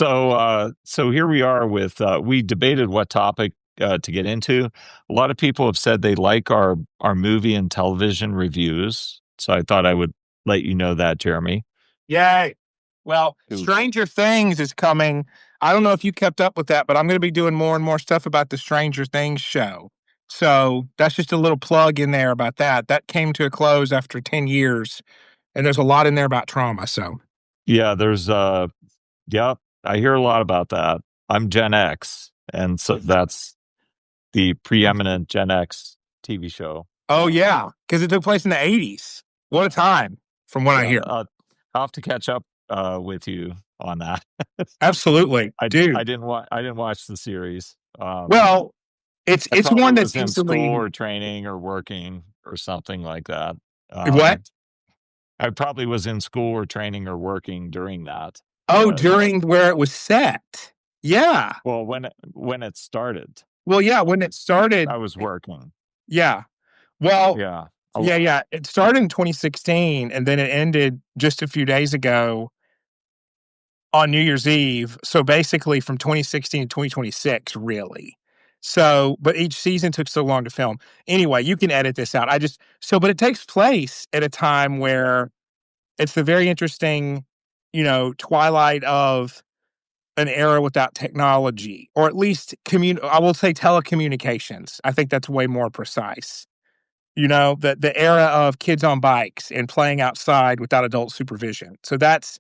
So here we are with we debated what topic to get into. A lot of people have said they like our movie and television reviews. So I thought I would let you know that, Jeremy. Yay. Well, Who- Stranger Things is coming. I don't know if you kept up with that, but I'm going to be doing more and more stuff about the Stranger Things show. So that's just a little plug in there about that. That came to a close after 10 years, and there's a lot in there about trauma. So, Yeah, there's yep, I hear a lot about that. I'm Gen X, and so that's the preeminent Gen X TV show. oh, yeah, because it took place in the 80s. What a time, from what I Yeah, hear. I'll have to catch up with you on that. Absolutely, I dude. didn't watch the series. Well, I it's probably one that's was in instantly school or training or working or something like that. what? I probably was in school or training or working during that. Oh, But during where it was set. Yeah. well, when it started, Well, yeah, when it started, I was working. yeah. Well, Yeah. yeah. It started in 2016, and then it ended just a few days ago on New Year's Eve. So basically, from 2016 to 2026, really. So, but each season took so long to film. Anyway, you can edit this out. But it takes place at a time where it's the very interesting, twilight of an era without technology, or at least I will say telecommunications. I think that's way more precise. The era of kids on bikes and playing outside without adult supervision. So that's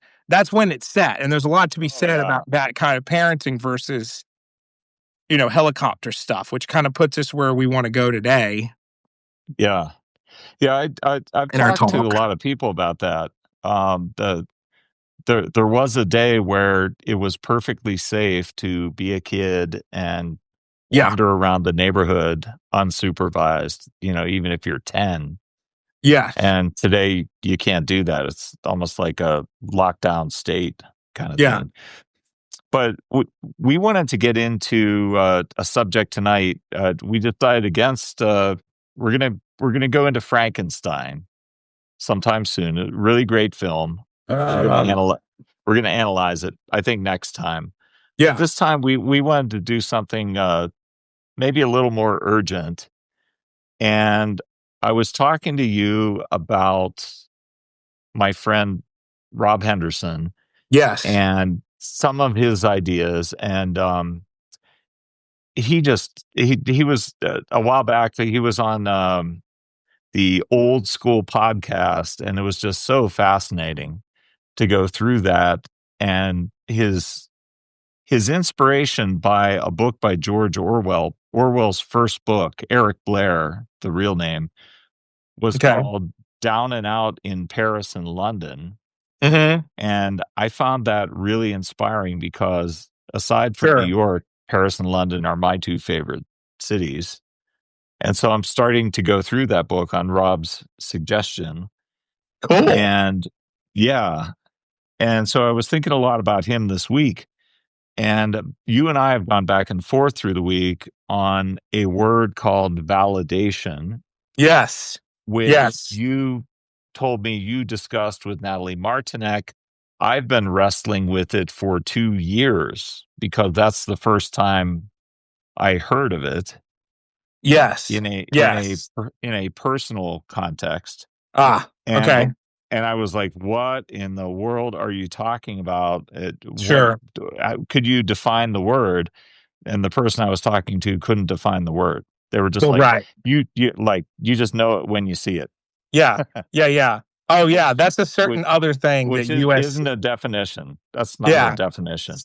when it's set, and there's a lot to be said about that kind of parenting versus helicopter stuff, which kind of puts us where we want to go today. Yeah. Yeah, I've In our talked to a talk. lot of people about that. There was a day where it was perfectly safe to be a kid and Yeah, wander around the neighborhood unsupervised, even if you're 10. yeah, And today you can't do that. It's almost like a lockdown state kind of yeah. thing. But we wanted to get into a subject tonight. We decided against. We're gonna go into Frankenstein sometime soon. A really great film. We're gonna analyze it. I think next time. Yeah. This time we wanted to do something maybe a little more urgent. And I was talking to you about my friend Rob Henderson Yes. and some of his ideas. And he was a while back. He was on the Old School podcast, and it was just so fascinating to go through that. And his inspiration by a book by George Orwell's first book, Eric Blair, the real name, was Okay. called Down and Out in Paris and London. Mm-hmm. And I found that really inspiring because aside from New Sure. York, Paris and London are my two favorite cities. And so I'm starting to go through that book on Rob's suggestion. Cool. And yeah. And so I was thinking a lot about him this week. And you and I have gone back and forth through the week on a word called validation, Yes. which Yes. you told me you discussed with Natalie Martinek. I've been wrestling with it for 2 years because that's the first time I heard of it Yes. in Yes. a personal context. Ah, okay. And I was like, "What in the world are you talking about? Sure. Could you define the word?" And the person I was talking to couldn't define the word. They were just Well, like, right. "You just know it when you see it." Yeah. Yeah, yeah. Oh, yeah, that's a certain other thing that Which US isn't a definition. That's not a Yeah. definition.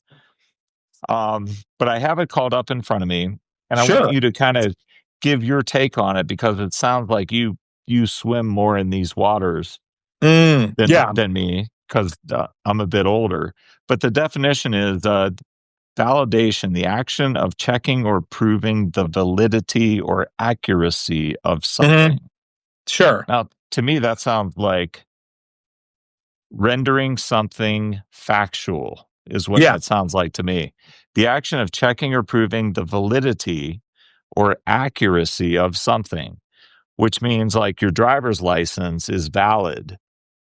But I have it called up in front of me, and I want Sure. you to kind of give your take on it because it sounds like you swim more in these waters Yeah. than me because I'm a bit older. But the definition is validation, the action of checking or proving the validity or accuracy of something. Sure. Now, to me, that sounds like rendering something factual is what Yeah. that sounds like to me. The action of checking or proving the validity or accuracy of something, which means like your driver's license is valid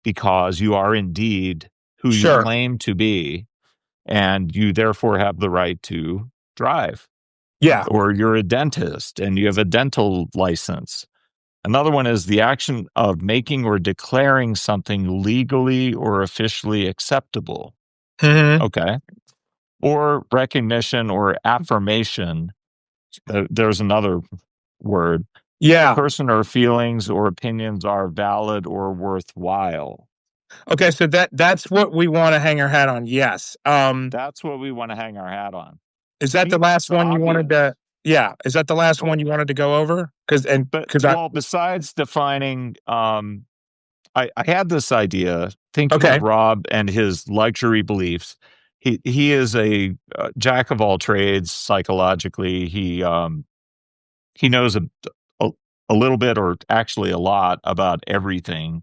because you are indeed who you Sure. claim to be. and you therefore have the right to drive. Yeah. Or you're a dentist and you have a dental license. Another one is the action of making or declaring something legally or officially acceptable. Mhm. Okay. Or recognition or affirmation. There's another word. A Yeah. person or feelings or opinions are valid or worthwhile. Okay, so that's what we wanna hang our hat on, yes. That's what we want to hang our hat on. Is To that the me, last that's one you wanted to obvious. yeah, is that the last But one you wanted to go over? but Because I well, besides defining, I had this idea thinking of okay, Rob and his luxury beliefs. He is a jack of all trades psychologically. He knows a a little bit, or actually a lot, about everything in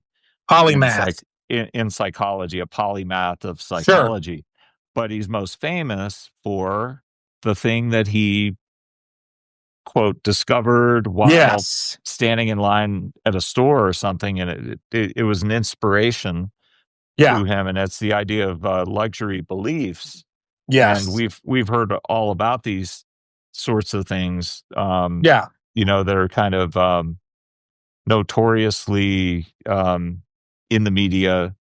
polymath. in psychology, a polymath of Sure. psychology. But he's most famous for the thing that he, quote, discovered while Yes. standing in line at a store or something, and it was an inspiration Yeah. to him, and it's the idea of luxury beliefs. And Yes. we've heard all about these sorts of things, Yeah. that are kind of notoriously in the media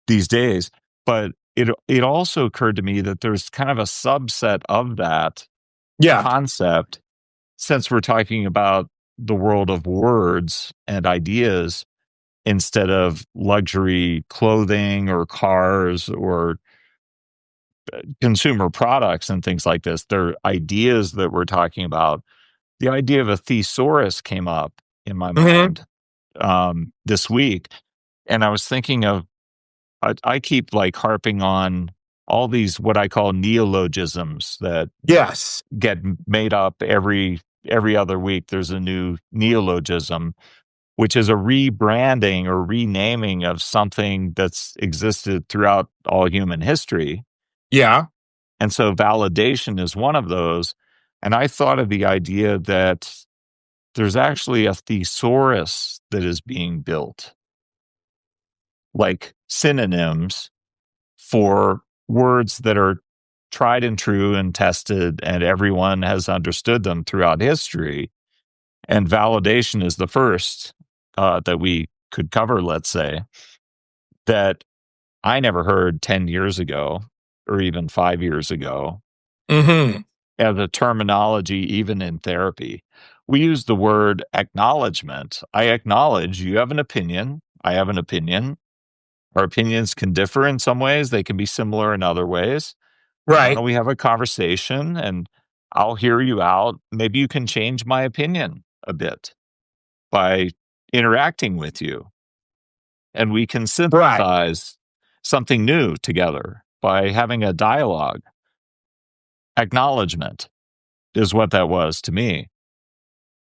these days. But it also occurred to me that there's kind of a subset of that Yeah. concept, since we're talking about the world of words and ideas instead of luxury clothing or cars or consumer products and things like this. They're ideas that we're talking about. The idea of a thesaurus came up in my Mhm. mind this week, and I was thinking of, I keep like harping on all these what I call neologisms that Yes. get made up every other week. There's a new neologism, which is a rebranding or renaming of something that's existed throughout all human history. Yeah. And so validation is one of those. And I thought of the idea that there's actually a thesaurus that is being built, like synonyms for words that are tried and true and tested, and everyone has understood them throughout history. And validation is the first that we could cover, let's say, that I never heard 10 years ago or even 5 years ago Mhm. as a terminology, even in therapy. We use the word acknowledgement. I acknowledge you have an opinion. I have an opinion. Our opinions can differ in some ways, they can be similar in other ways. Why Right. don't we have a conversation and I'll hear you out? Maybe you can change my opinion a bit by interacting with you, and we can Right. synthesize something new together by having a dialogue. Acknowledgement is what that was to me.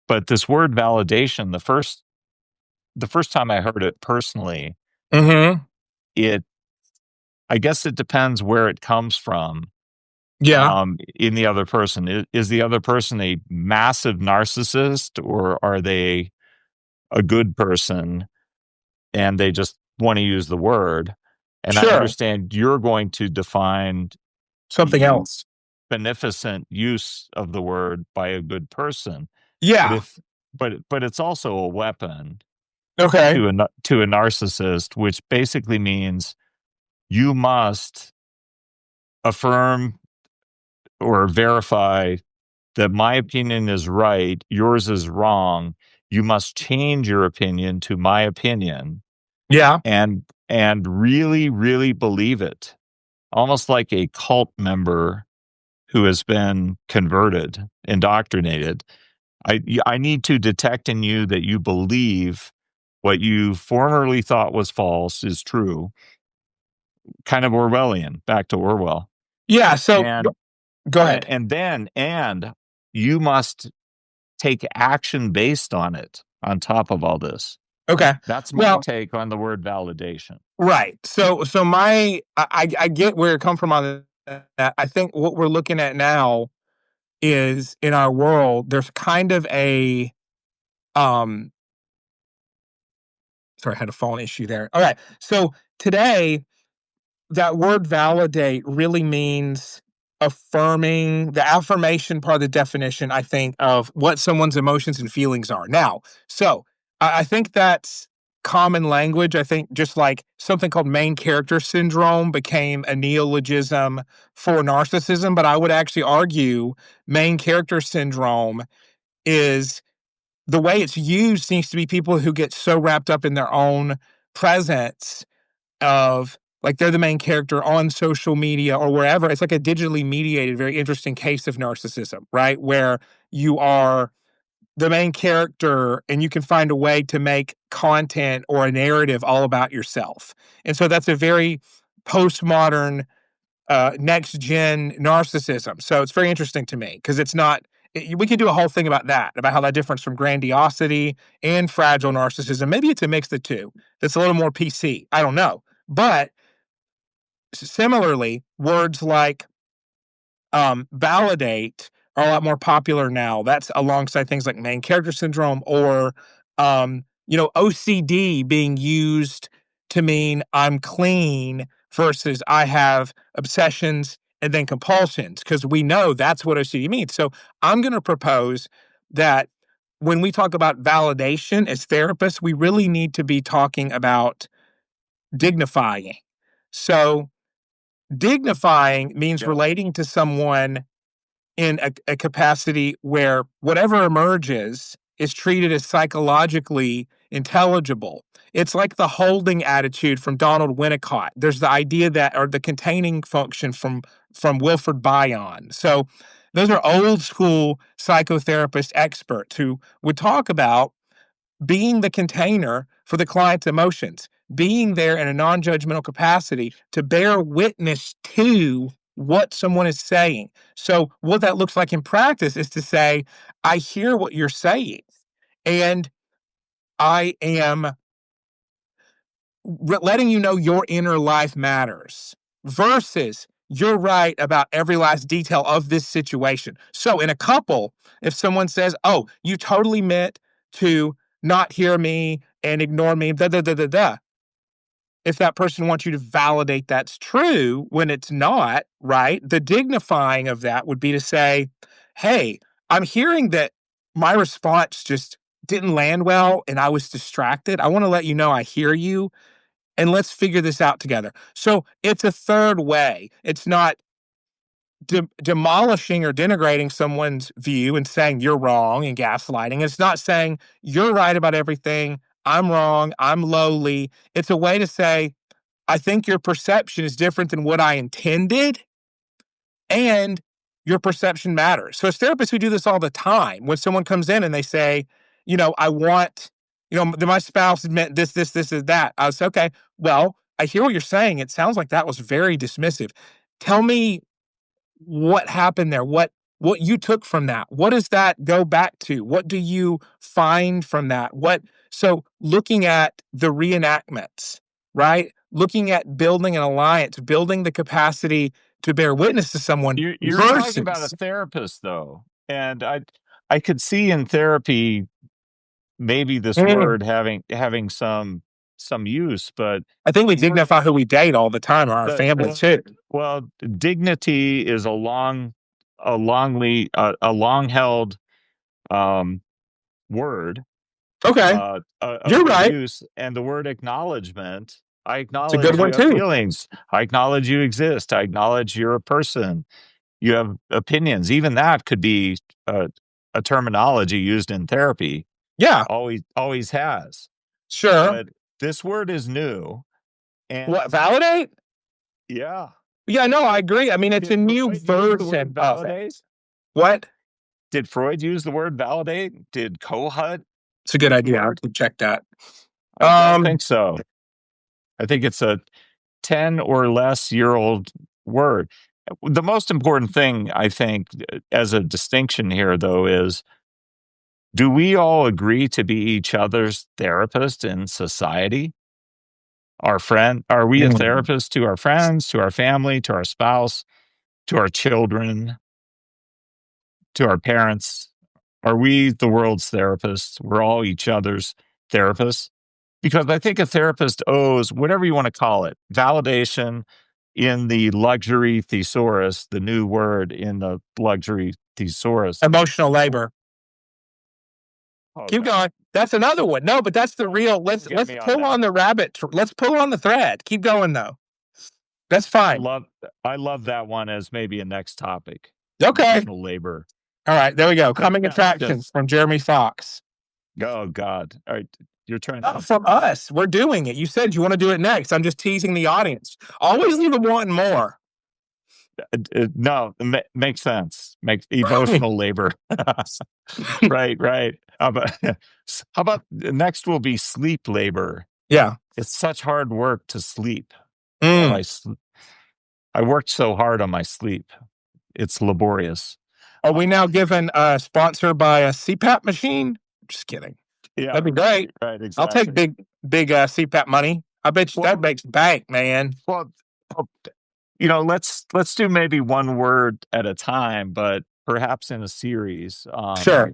But this word validation, the first time I heard it personally, Mhm. it I guess it depends where it comes from. Yeah. In the other person, is the other person a massive narcissist, or are they a good person and they just want to use the word? And I Sure. understand you're going to define Something the else. beneficent use of the word by a good person. But Yeah. if but it's also a weapon Okay. to a narcissist, which basically means you must affirm or verify that my opinion is right, yours is wrong. You must change your opinion to my opinion, Yeah. and really, really believe it. Almost like a cult member who has been converted, indoctrinated. I need to detect in you that you believe what you formerly thought was false is true. Kind of Orwellian, back to Orwell. Yeah, so And go and, ahead. and then and you must take action based on it on top of all this. Okay. That's my Well, take on the word validation. right. So my I get where it come from on that. I think what we're looking at now is in our world, there's kind of a um sorry, I had a phone issue there. All right. So today that word validate really means affirming. The affirmation part of the definition, I think, of what someone's emotions and feelings are. Now, so I think that's common language. I think just like something called main character syndrome became a neologism for narcissism, but I would actually argue main character syndrome is the way it's used seems to be people who get so wrapped up in their own presence of like they're the main character on social media or wherever. It's like a digitally mediated, very interesting case of narcissism, right? Where you are the main character and you can find a way to make content or a narrative all about yourself. And so that's a very postmodern, next gen narcissism. So it's very interesting to me because it's not. We could do a whole thing about that, about how that differs from grandiosity and fragile narcissism. Maybe it's a mix of the two. That's a little more PC. I don't know, but similarly, words like validate are a lot more popular now. That's alongside things like main character syndrome or, OCD being used to mean I'm clean versus I have obsessions and then compulsions, because we know that's what OCD means. So I'm going to propose that when we talk about validation as therapists, we really need to be talking about dignifying. So dignifying means Yeah. relating to someone in a capacity where whatever emerges is treated as psychologically intelligible. It's like the holding attitude from Donald Winnicott. There's the idea that, or the containing function from Wilfred Bion. So those are old school psychotherapist experts who would talk about being the container for the client's emotions, being there in a non judgmental capacity to bear witness to what someone is saying. So, what that looks like in practice is to say, I hear what you're saying, and I am letting you know your inner life matters versus you're right about every last detail of this situation. So, in a couple, if someone says, oh, you totally meant to not hear me and ignore me, da da da da da. If that person wants you to validate that's true when it's not, right? The dignifying of that would be to say, hey, I'm hearing that my response just didn't land well and I was distracted. I want to let you know I hear you and let's figure this out together. So it's a third way. It's not demolishing or denigrating someone's view and saying you're wrong and gaslighting. It's not saying you're right about everything. I'm wrong. I'm lowly. It's a way to say, I think your perception is different than what I intended, and your perception matters. So, as therapists, we do this all the time. When someone comes in and they say, I want, my spouse meant this, this, this, is that. I was okay. Well, I hear what you're saying. It sounds like that was very dismissive. Tell me what happened there. What you took from that. What does that go back to? What do you find from that? So looking at the reenactments, right? Looking at building an alliance, building the capacity to bear witness to someone You're talking about a versus therapist, though, and I could see in therapy maybe this Mm. word having some use, but I think we the word dignify who we date all the time or our the family too. well, dignity is a long held word Okay. of You're good right. use, and the word acknowledgement. I It's a good acknowledge you one have too. feelings. I acknowledge you exist. I acknowledge you're a person. You have opinions. Even that could be a terminology used in therapy. Yeah, Always has. sure. But this word is new, What, and validate? yeah. Yeah, no, I agree. I mean, it's a Did new Freud use the word version of validate? it. What? Did Freud use the word validate? Did Kohut It's a good use the idea. I word? have to check that. I don't Um, think so. I think it's a 10 or less year old word. The most important thing, I think, as a distinction here, though, is do we all agree to be each other's therapist in society? Are we a mm, therapist to our friends, to our family, to our spouse, to our children, to our parents? Are we the world's therapists? We're all each other's therapists. Because I think a therapist owes, whatever you want to call it, validation, in the luxury thesaurus, the new word in the luxury thesaurus. Emotional labor. Oh, Keep God. going. That's another one. No, but that's the real. Let's pull on the rabbit. Let's pull on the thread. Keep going though. That's fine. I love that one as maybe a next topic. Okay. Emotional labor. All right. There we go. Coming attractions from Jeremy Fox. Oh God. All right. You're trying to from us. We're doing it. You said you want to do it next. I'm just teasing the audience. Always leave them wanting more. No, makes sense. Makes emotional labor. Right. How about next will be sleep labor? Yeah. It's such hard work to sleep. Mm. I worked so hard on my sleep. It's laborious. Are we now given a sponsor by a CPAP machine? Just kidding. Yeah, that'd be great. Right, exactly. I'll take big CPAP money. I bet you that makes bank, man. Well, let's do maybe one word at a time, but perhaps in a series. Sure.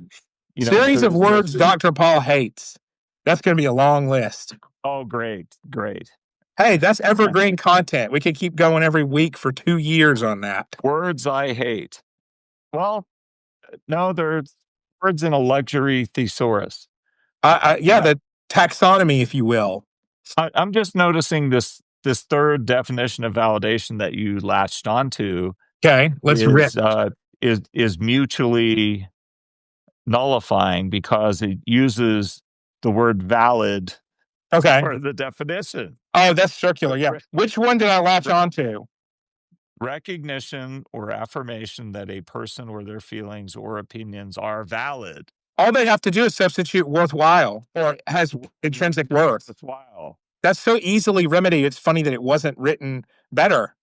Series of words Dr. Paul hates. That's going to be a long list. Oh, great. Hey, that's evergreen content. We could keep going every week for 2 years on that. Words I hate. Well, no, there's words in a luxury thesaurus. The taxonomy, if you will. I'm just noticing this third definition of validation that you latched onto. Okay, let's rip. Is mutually nullifying because it uses the word valid for the definition. Oh, that's circular. Yeah. Which one did I latch onto? Recognition or affirmation that a person or their feelings or opinions are valid. All they have to do is substitute worthwhile or has intrinsic worth. Worthwhile. That's so easily remedied. It's funny that it wasn't written better.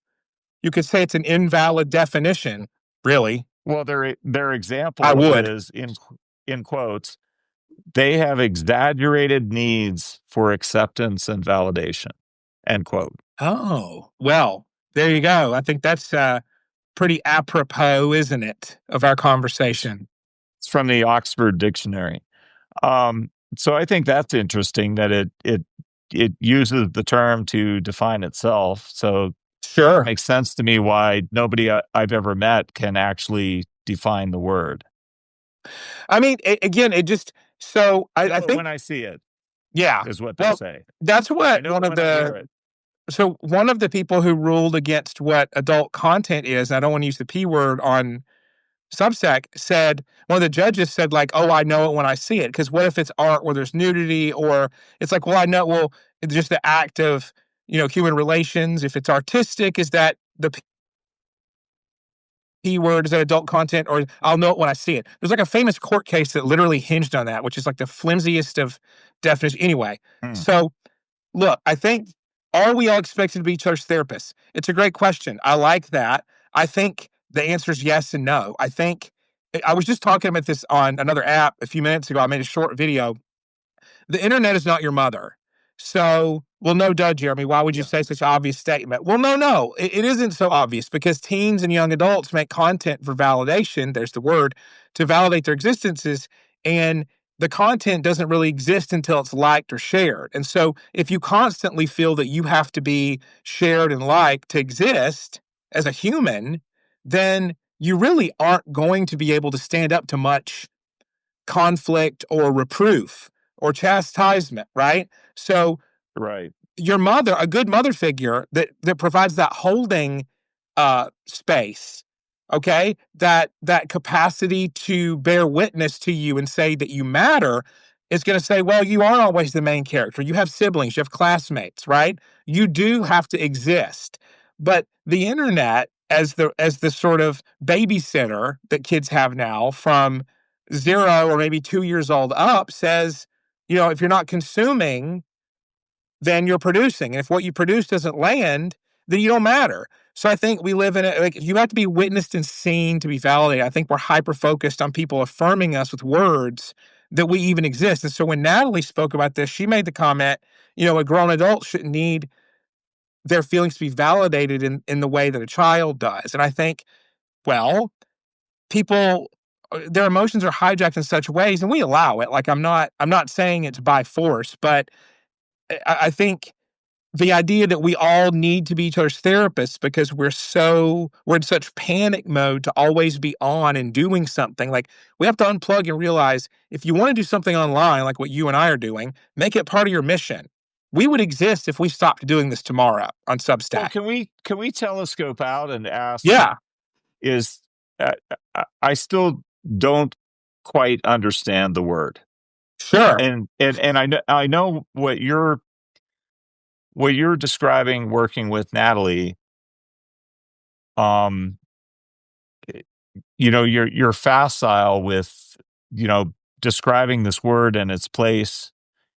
You could say it's an invalid definition, really. Well, their example is in quotes, they have exaggerated needs for acceptance and validation, end quote. Oh, well, there you go. I think that's pretty apropos, isn't it, of our conversation? It's from the Oxford Dictionary. So I think that's interesting that it uses the term to define itself. So sure, it makes sense to me why nobody I've ever met can actually define the word. I mean, again, it just I think when I see it, yeah, is what they say. That's what one of the. So one of the people who ruled against what adult content is, and I don't want to use the P word on Substack, said, one of the judges said, like, oh, I know it when I see it. Because what if it's art where there's nudity, or it's like, well, I know, well, it's just the act of, human relations. If it's artistic, is that the P word, is that adult content, or I'll know it when I see it. There's like a famous court case that literally hinged on that, which is like the flimsiest of definitions. Anyway, so look, I think, are we all expected to be each other's therapists? It's a great question. I like that. I think the answer is yes and no. I think I was just talking about this on another app a few minutes ago. I made a short video. The internet is not your mother. So, well, no, duh, Jeremy. Why would you say such an obvious statement? Well, no. It isn't so obvious because teens and young adults make content for validation. There's the word, to validate their existences. And the content doesn't really exist until it's liked or shared. And so if you constantly feel that you have to be shared and liked to exist as a human, then you really aren't going to be able to stand up to much conflict or reproof or chastisement, right? So your mother, a good mother figure that provides that holding space, okay, that capacity to bear witness to you and say that you matter, is going to say, well, you aren't always the main character. You have siblings, you have classmates, right? You do have to exist. But the internet, as the sort of babysitter that kids have now from 0 or maybe 2 years old up, says, if you're not consuming, then you're producing. And if what you produce doesn't land, then you don't matter. So I think we live in you have to be witnessed and seen to be validated. I think we're hyper-focused on people affirming us with words that we even exist. And so when Natalie spoke about this, she made the comment, a grown adult shouldn't need their feelings to be validated in the way that a child does. And I think, well, people, their emotions are hijacked in such ways, and we allow it. Like, I'm not saying it's by force, but I think the idea that we all need to be each other's therapists because we're in such panic mode to always be on and doing something. Like, we have to unplug and realize if you want to do something online, like what you and I are doing, make it part of your mission. We would exist if we stopped doing this tomorrow on Well, Substack. can we telescope out and ask, Yeah, is I still don't quite understand the word. sure. And I know what you're describing working with Natalie. um you're facile with describing this word and its place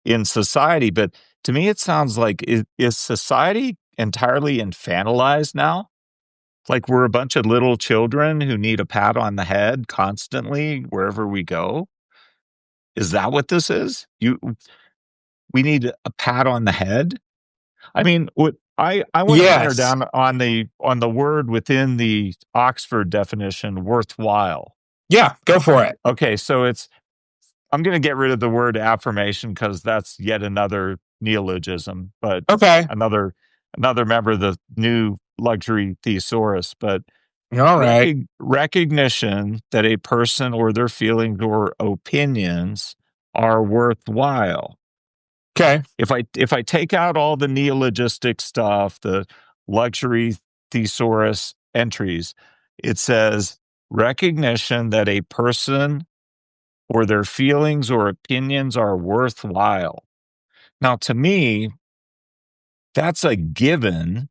in society, but to me it sounds like, is society entirely infantilized now? Like we're a bunch of little children who need a pat on the head constantly wherever we go? Is that what this is? We need a pat on the head? I mean, what I want to narrow Yes. down on the word within the Oxford definition, worthwhile. Yeah, go for it. Okay, so I'm going to get rid of the word affirmation because that's yet another neologism, but Okay. another another member of the new luxury thesaurus. But All right. recognition that a person or their feelings or opinions are worthwhile. Okay. If I take out all the neologistic stuff, the luxury thesaurus entries, it says recognition that a person or their feelings or opinions are worthwhile. Now, to me, that's a given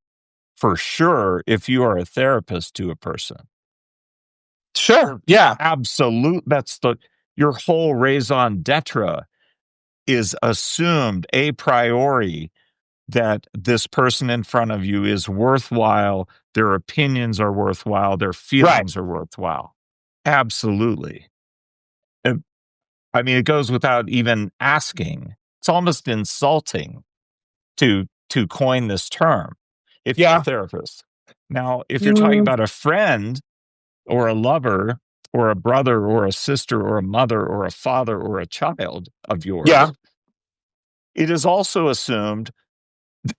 for sure if you are a therapist to a person. Sure. Yeah. Absolute. Your whole raison d'etre is assumed a priori that this person in front of you is worthwhile, their opinions are worthwhile, their Right. feelings are worthwhile. Absolutely. I mean, it goes without even asking. It's almost insulting to coin this term if you're a Yeah. therapist. Now, if you're talking Mm, about a friend or a lover or a brother or a sister or a mother or a father or a child of yeah. yours, it is also assumed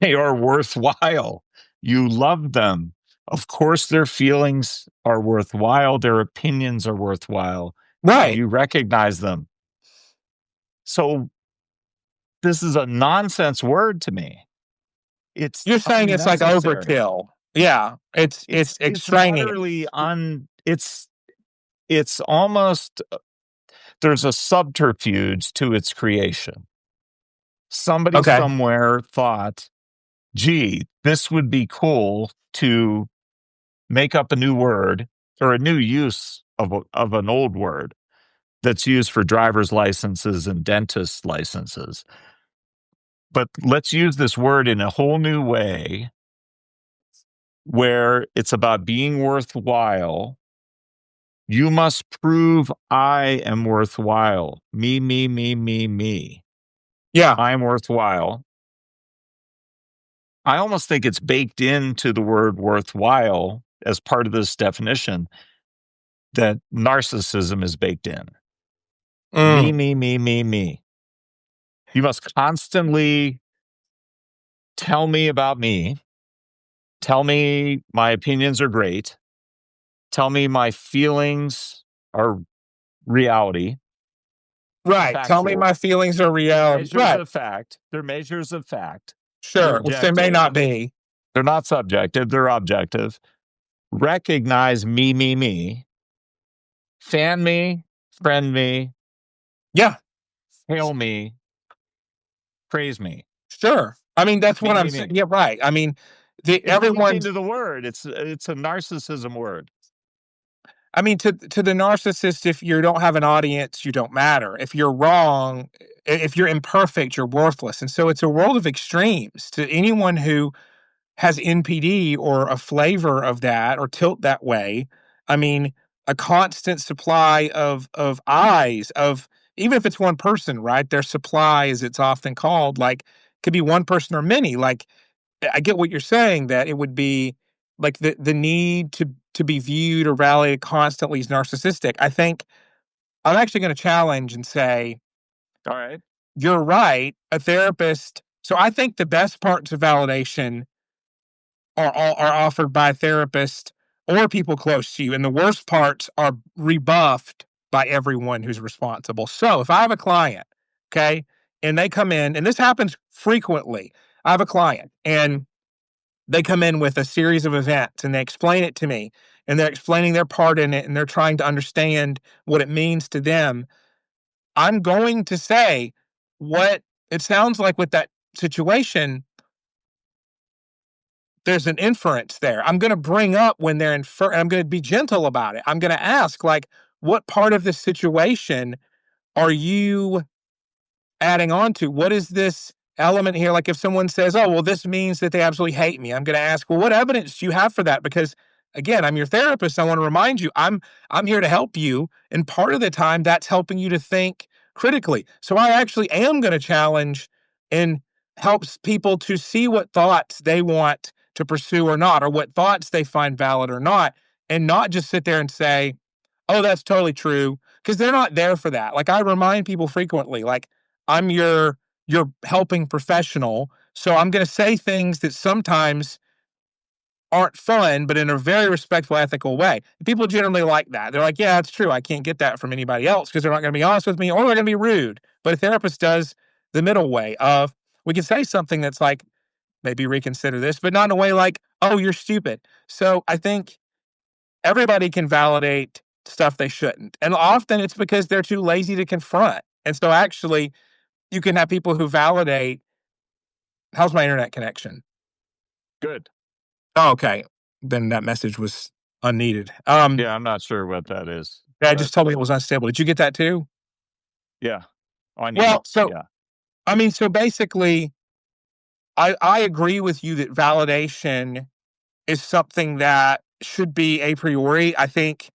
they are worthwhile. You love them. Of course, their feelings are worthwhile, their opinions are worthwhile, and Right. you recognize them. So this is a nonsense word to me. It's You're saying it's like unnecessary. overkill. Yeah. It's It's extraneous. utterly it's almost there's a subterfuge to its creation. Somebody Okay. somewhere thought, gee, this would be cool to make up a new word or a new use of an old word that's used for driver's licenses and dentist licenses. But let's use this word in a whole new way where it's about being worthwhile. You must prove I am worthwhile. Me, me, me, me, me. Yeah. I'm worthwhile. I almost think it's baked into the word worthwhile as part of this definition that narcissism is baked in. Me, Mm, me, me, me, me. You must constantly tell me about me. Tell me my opinions are great. Tell me my feelings are reality, right. Tell me factual. my feelings are They're real. measures Right. of fact. They're measures of fact. They're Sure. Which they may objective. not be. They're not subjective. They're objective. Recognize me, me, me. Fan me, friend me, Yeah. hail me, praise me. Sure. I mean, that's Me, what I'm me, saying. me. Yeah. Right. I mean, the It's baked everyone's. into the word. It's a narcissism word. I mean, to the narcissist, if you don't have an audience, you don't matter. If you're wrong, if you're imperfect, you're worthless. And so it's a world of extremes. To anyone who has NPD or a flavor of that or tilt that way, I mean, a constant supply of eyes of even if it's one person, right? Their supply, as it's often called, like could be one person or many. Like I get what you're saying that it would be like the need to be viewed or rallied constantly is narcissistic. I think I'm actually going to challenge and say All right. you're right. A therapist So I think the best parts of validation are offered by a therapist or people close to you, and the worst parts are rebuffed by everyone who's responsible. So if I have a client, okay, and they come in, and this happens frequently. I have a client and they come in with a series of events and they explain it to me and they're explaining their part in it and they're trying to understand what it means to them. I'm going to say what it sounds like with that situation. There's an inference there. I'm going to bring up when I'm going to be gentle about it. I'm going to ask, like, what part of the situation are you adding on to? What is this element here? Like if someone says, oh, well, this means that they absolutely hate me, I'm going to ask, well, what evidence do you have for that? Because again, I'm your therapist. I want to remind you, I'm here to help you. And part of the time that's helping you to think critically. So I actually am going to challenge and helps people to see what thoughts they want to pursue or not, or what thoughts they find valid or not, and not just sit there and say, oh, that's totally true. Because they're not there for that. Like I remind people frequently, like, I'm your helping professional, so I'm going to say things that sometimes aren't fun, but in a very respectful, ethical way. People generally like that. They're like, yeah, it's true. I can't get that from anybody else because they're not going to be honest with me or they're going to be rude. But a therapist does the middle way of we can say something that's like, maybe reconsider this, but not in a way like, oh, you're stupid. So I think everybody can validate stuff they shouldn't. And often it's because they're too lazy to confront. And so actually, you can have people who validate. How's my internet connection? Good. Oh, okay. Then that message was unneeded. Yeah, I'm not sure what that is, Yeah, it but just told me it was unstable. Did you get that too? yeah. Oh, I need Well, so yeah. I mean, so basically, I agree with you that validation is something that should be a priori. I think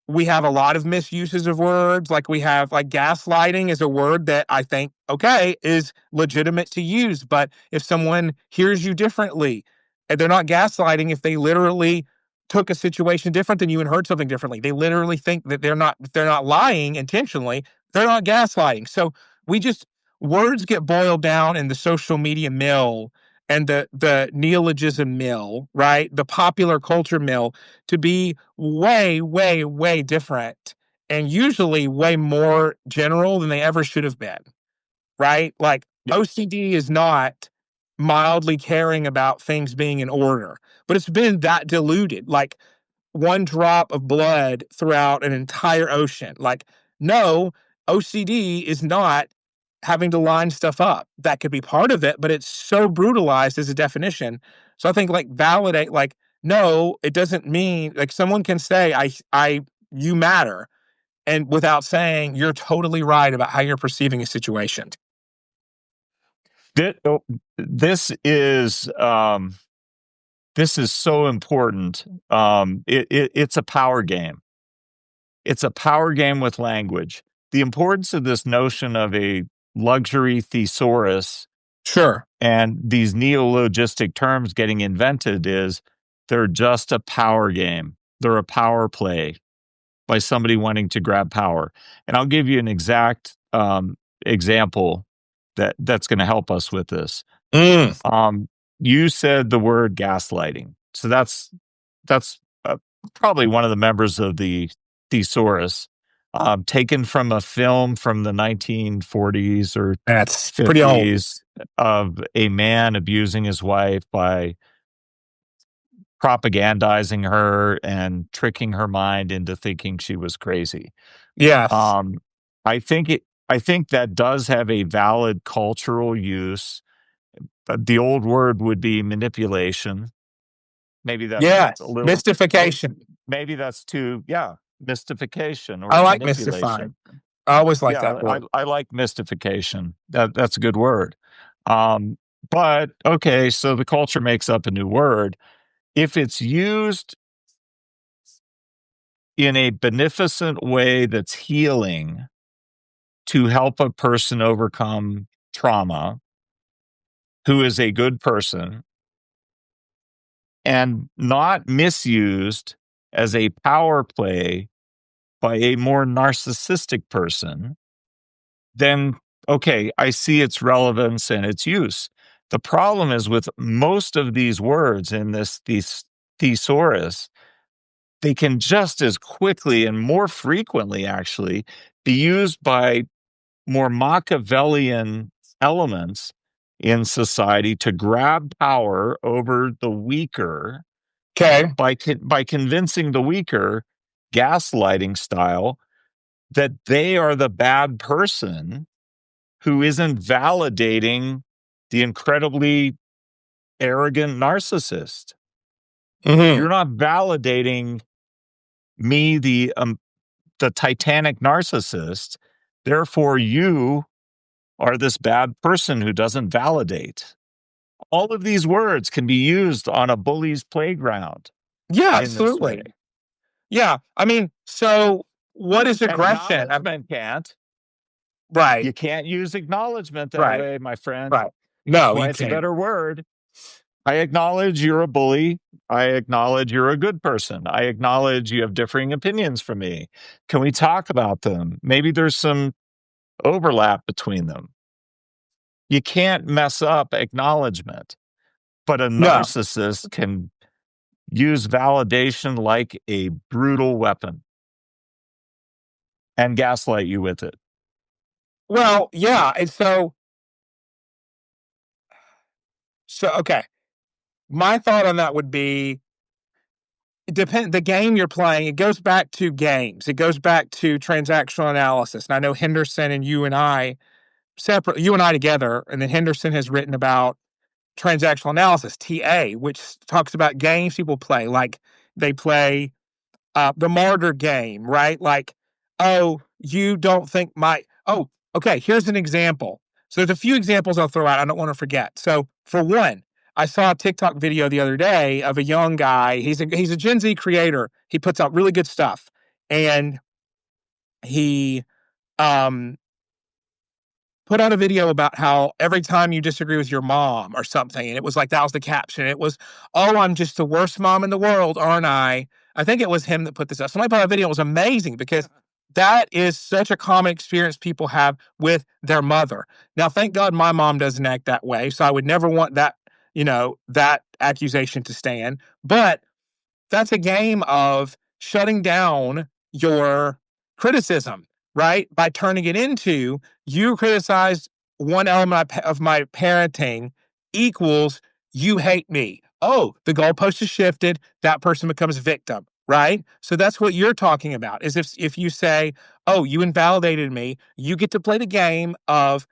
we have a lot of misuses of words. Like we have like gaslighting is a word that I think, okay, is legitimate to use. But if someone hears you differently, and they're not gaslighting if they literally took a situation different than you and heard something differently. They literally think that they're not lying intentionally. They're not gaslighting. So we just words get boiled down in the social media mill and the neologism mill, right? The popular culture mill to be way, way, way different and usually way more general than they ever should have been, right? Like Yeah. OCD is not mildly caring about things being in order, but it's been that diluted. Like one drop of blood throughout an entire ocean. Like, no, OCD is not having to line stuff up. That could be part of it, but it's so brutalized as a definition. So I think like validate, like, no, it doesn't mean like someone can say, you matter. And without saying you're totally right about how you're perceiving a situation. Thi- oh, This is this is so important. It's a power game. It's a power game with language. The importance of this notion of a luxury thesaurus Sure. and these neologistic terms getting invented is they're just a power game. They're a power play by somebody wanting to grab power. And I'll give you an exact example that's going to help us with this. Mm, Um, you said the word gaslighting, so that's probably one of the members of the Thesaurus, taken from a film from the 1940s or that's pretty old. 50s of a man abusing his wife by propagandizing her and tricking her mind into thinking she was crazy. Yes. Um, I think that does have a valid cultural use. The old word would be manipulation. Maybe that's a Yes. little Mystification. maybe that's too yeah, mystification I or like mystifying. manipulation. I always like Yeah, that word. I like mystification. That's a good word. Um, but okay, so the culture makes up a new word. If it's used in a beneficent way that's healing to help a person overcome trauma, who is a good person, and not misused as a power play by a more narcissistic person, then okay, I see its relevance and its use. The problem is with most of these words in these thesaurus, they can just as quickly and more frequently actually be used by more Machiavellian elements in society to grab power over the weaker Okay. by convincing the weaker, gaslighting style, that they are the bad person who isn't validating the incredibly arrogant narcissist. Hmm. You're not validating me, the titanic narcissist. Therefore, you are this bad person who doesn't validate. All of these words can be used on a bully's playground Yeah, in this way. absolutely. Yeah. I mean, so what is aggression? Acknowledgement can't. Right. You can't use acknowledgement that Right. way, my friend. Right. That's No, why you it's a can't. better word. I acknowledge you're a bully. I acknowledge you're a good person. I acknowledge you have differing opinions from me. Can we talk about them? Maybe there's some overlap between them. You can't mess up acknowledgement, but a No. narcissist can use validation like a brutal weapon and gaslight you with it. Well, yeah. And so okay. My thought on that would be it depend the game you're playing, it goes back to games. It goes back to transactional analysis. And I know Henderson and you and I separate you and I together, and then Henderson has written about transactional analysis, TA, which talks about games people play. Like they play the martyr game, right? Like, oh, you don't think my, oh, okay, here's an example. So there's a few examples I'll throw out. I don't want to forget. So for one, I saw a TikTok video the other day of a young guy. He's a Gen Z creator. He puts out really good stuff, and he um put out a video about how every time you disagree with your mom or something, and it was like that was the caption. It was, "Oh, I'm just the worst mom in the world, aren't I?" I think it was him that put this up. Somebody put out a video. It was amazing because that is such a common experience people have with their mother. Now, thank God my mom doesn't act that way, so I would never want that, that accusation to stand. But that's a game of shutting down your criticism, right? By turning it into you criticized one element of my parenting equals you hate me. Oh, the goalpost is shifted. That person becomes victim, right? So that's what you're talking about. Is if you say, "Oh, you invalidated me," you get to play the game of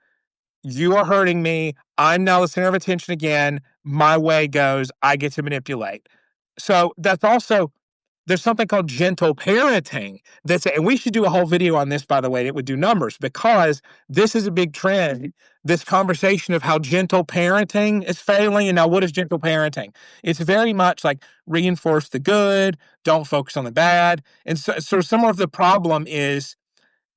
you are hurting me. I'm now the center of attention again. My way goes. I get to manipulate. So that's also there's something called gentle parenting and we should do a whole video on this, by the way. It would do numbers because this is a big trend. This conversation of how gentle parenting is failing. And now, what is gentle parenting? It's very much like reinforce the good, don't focus on the bad. And so some of the problem is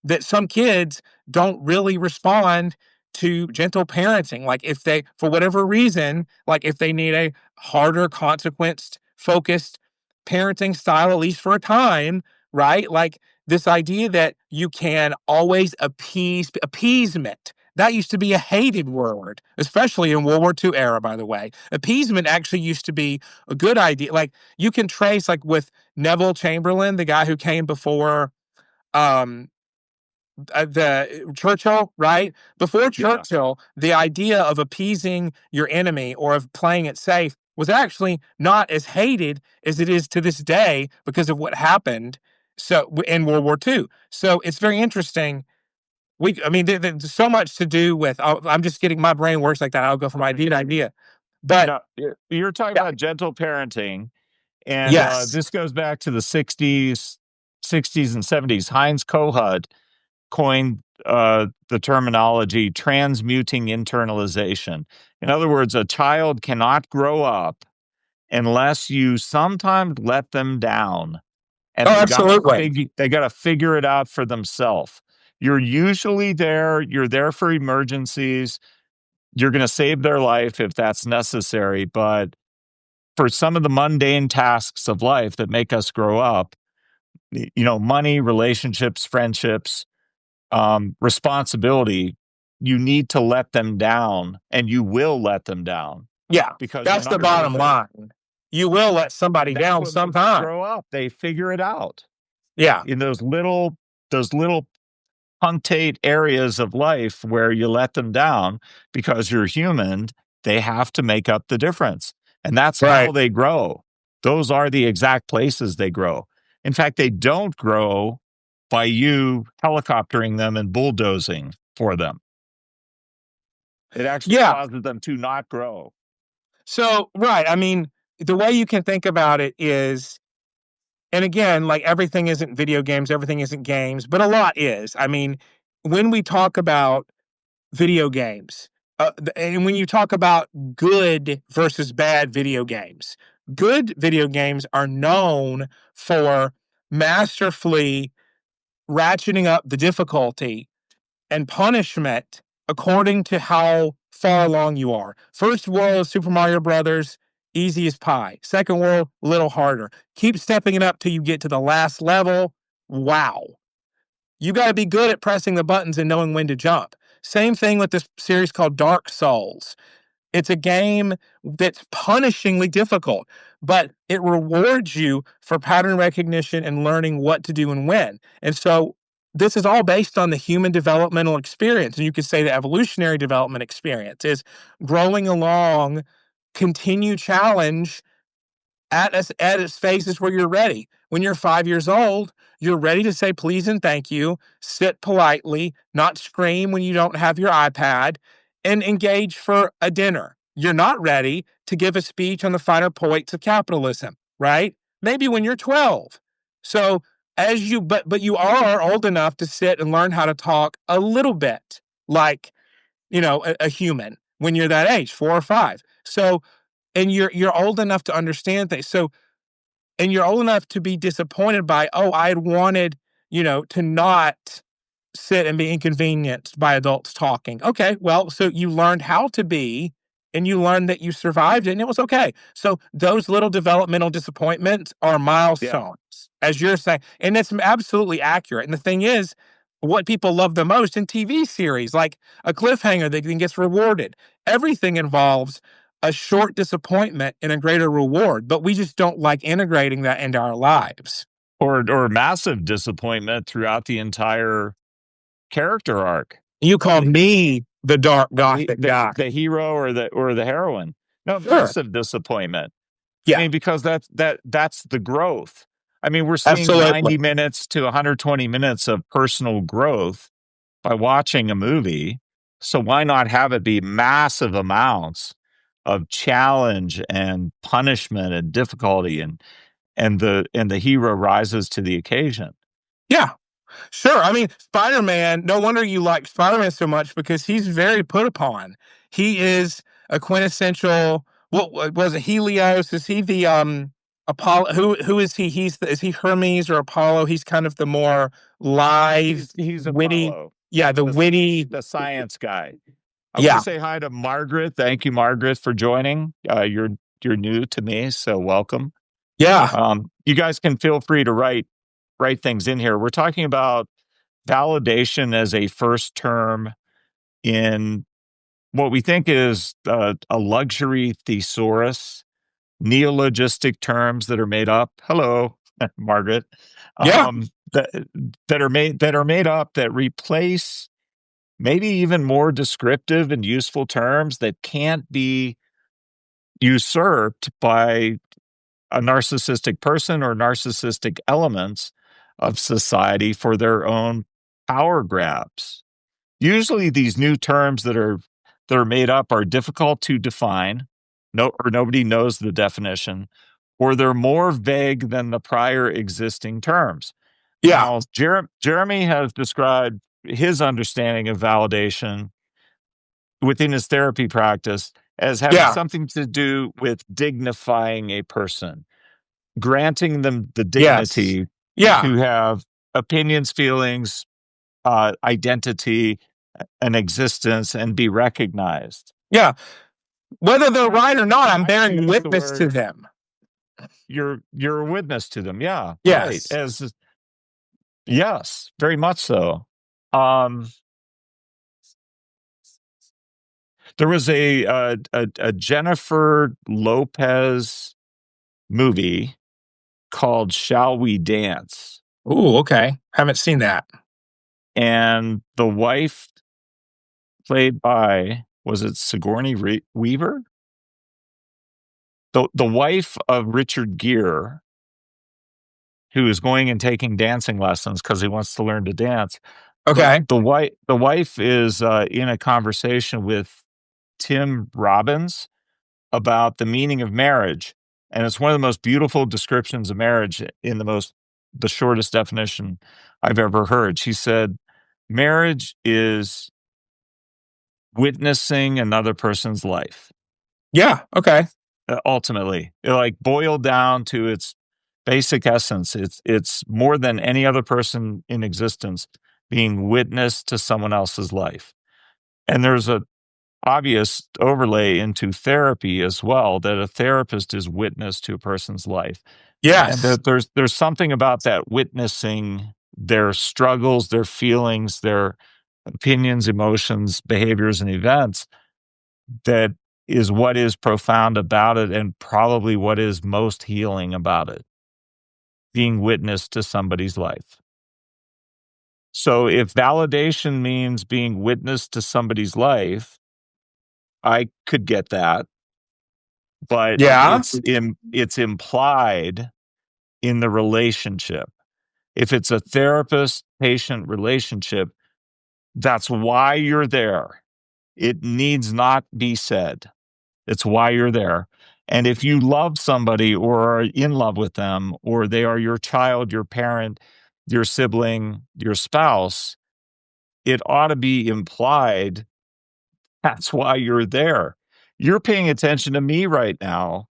that some kids don't really respond to gentle parenting. Like if they, for whatever reason, like if they need a harder consequence focused parenting style, at least for a time, right? Like this idea that you can always appeasement. That used to be a hated word, especially in World War II era, by the way. Appeasement actually used to be a good idea. Like you can trace like with Neville Chamberlain, the guy who came before um the Churchill, right? Before Yeah. Churchill, the idea of appeasing your enemy or of playing it safe was actually not as hated as it is to this day because of what happened in World War II. So it's very interesting. I mean, there's so much to do with. I'm just getting my brain works like that. I'll go from idea to idea, but No, you're talking yeah, about gentle parenting, and yes. this goes back to the '60s and '70s. Heinz Kohut coined the terminology transmuting internalization. In other words, a child cannot grow up unless you sometimes let them down, Oh, and absolutely. they got to figure it out for themselves. You're usually there. You're there for emergencies. You're going to save their life if that's necessary, but for some of the mundane tasks of life that make us grow up, money, relationships, friendships, responsibility, you need to let them down, and you will let them down Yeah, because you're that's the not going to bottom let them. line. You will let somebody That's down when they sometime. grow up. They figure it out Yeah, in those little punctate areas of life where you let them down because you're human. They have to make up the difference. And that's how right. they grow. Those are the exact places they grow. In fact, they don't grow by you helicoptering them and bulldozing for them. It actually Yeah. causes them to not grow. So, right. I mean, the way you can think about it is, and again, like everything isn't video games, everything isn't games, but a lot is. I mean, when we talk about video games, and when you talk about good versus bad video games, good video games are known for masterfully ratcheting up the difficulty and punishment according to how far along you are. First world, Super Mario Brothers, easy as pie. Second world, a little harder. Keep stepping it up till you get to the last level. Wow. You got to be good at pressing the buttons and knowing when to jump. Same thing with this series called Dark Souls. It's a game that's punishingly difficult, but it rewards you for pattern recognition and learning what to do and when. And so this is all based on the human developmental experience. And you could say the evolutionary development experience is growing along, continue challenge at its phases where you're ready. When you're 5 years old, you're ready to say please and thank you, sit politely, not scream when you don't have your iPad, and engage for a dinner. You're not ready to give a speech on the finer points of capitalism, right? Maybe when you're 12. So but you are old enough to sit and learn how to talk a little bit like, a human when you're that age, 4 or 5. So and you're old enough to understand things. So, and you're old enough to be disappointed by, oh, I had wanted, to not sit and be inconvenienced by adults talking. Okay, well, so you learned how to be, and you learned that you survived it, and it was okay. So those little developmental disappointments are Yeah. milestones, as you're saying, and it's absolutely accurate. And the thing is, what people love the most in TV series, like a cliffhanger that then gets rewarded, everything involves a short disappointment and a greater reward, but we just don't like integrating that into our lives. Or massive disappointment throughout the entire character arc. You call The, me the dark the, gothic the, guy. the hero or the heroine. No, Sure. massive disappointment. I Yeah, mean, because that's the growth. I mean, we're seeing absolutely. 90 minutes to 120 minutes of personal growth by watching a movie. So why not have it be massive amounts of challenge and punishment and difficulty and the hero rises to the occasion. Yeah, sure. I mean, Spider-Man, no wonder you like Spider-Man so much because he's very put upon. He is a quintessential, what was it, Helios? Is he the Apollo? Who is he? Is he Hermes or Apollo? He's kind of the more live, He's witty. Apollo, Yeah, the the witty. the science guy. I want to Yeah, say hi to Margaret. Thank you, Margaret, for joining. You're new to me, so welcome. yeah, You guys can feel free to write things in here. We're talking about validation as a first term in what we think is a luxury thesaurus, neologistic terms that are made up. Hello, Margaret. yeah, That that are made up that replace maybe even more descriptive and useful terms that can't be usurped by a narcissistic person or narcissistic elements of society for their own power grabs. Usually these new terms that are made up are difficult to define, or nobody knows the definition, or they're more vague than the prior existing terms. yeah, Now, Jeremy has described his understanding of validation within his therapy practice as having yeah, something to do with dignifying a person, granting them the yes, dignity yeah, to have opinions, feelings, identity, an existence, and be recognized. yeah. Whether they're right or not, You I'm might bearing use the witness to word them. you're a witness to them. Yeah, right. Yes. As yes, very much so. Um, There was a Jennifer Lopez movie called Shall We Dance? Ooh, okay. Haven't seen that. And the wife, played by, was it Weaver? The wife of Richard Gere, who is going and taking dancing lessons because he wants to learn to dance. Okay. The wife is in a conversation with Tim Robbins about the meaning of marriage, and it's one of the most beautiful descriptions of marriage in the shortest definition I've ever heard. She said, "Marriage is witnessing another person's life." Yeah. Okay. Ultimately, like boiled down to its basic essence, it's more than any other person in existence being witness to someone else's life. And there's a obvious overlay into therapy as well, that a therapist is witness to a person's life. And Yes. that there's something about that witnessing their struggles, their feelings, their opinions, emotions, behaviors, and events that is what is profound about it, and probably what is most healing about it, being witness to somebody's life. So if validation means being witness to somebody's life, I could get that, but Yeah. it's implied in the relationship. If it's a therapist-patient relationship, that's why you're there. It needs not be said. It's why you're there. And if you love somebody or are in love with them, or they are your child, your parent, your sibling, your spouse, it ought to be implied that's why you're there. You're paying attention to me right now.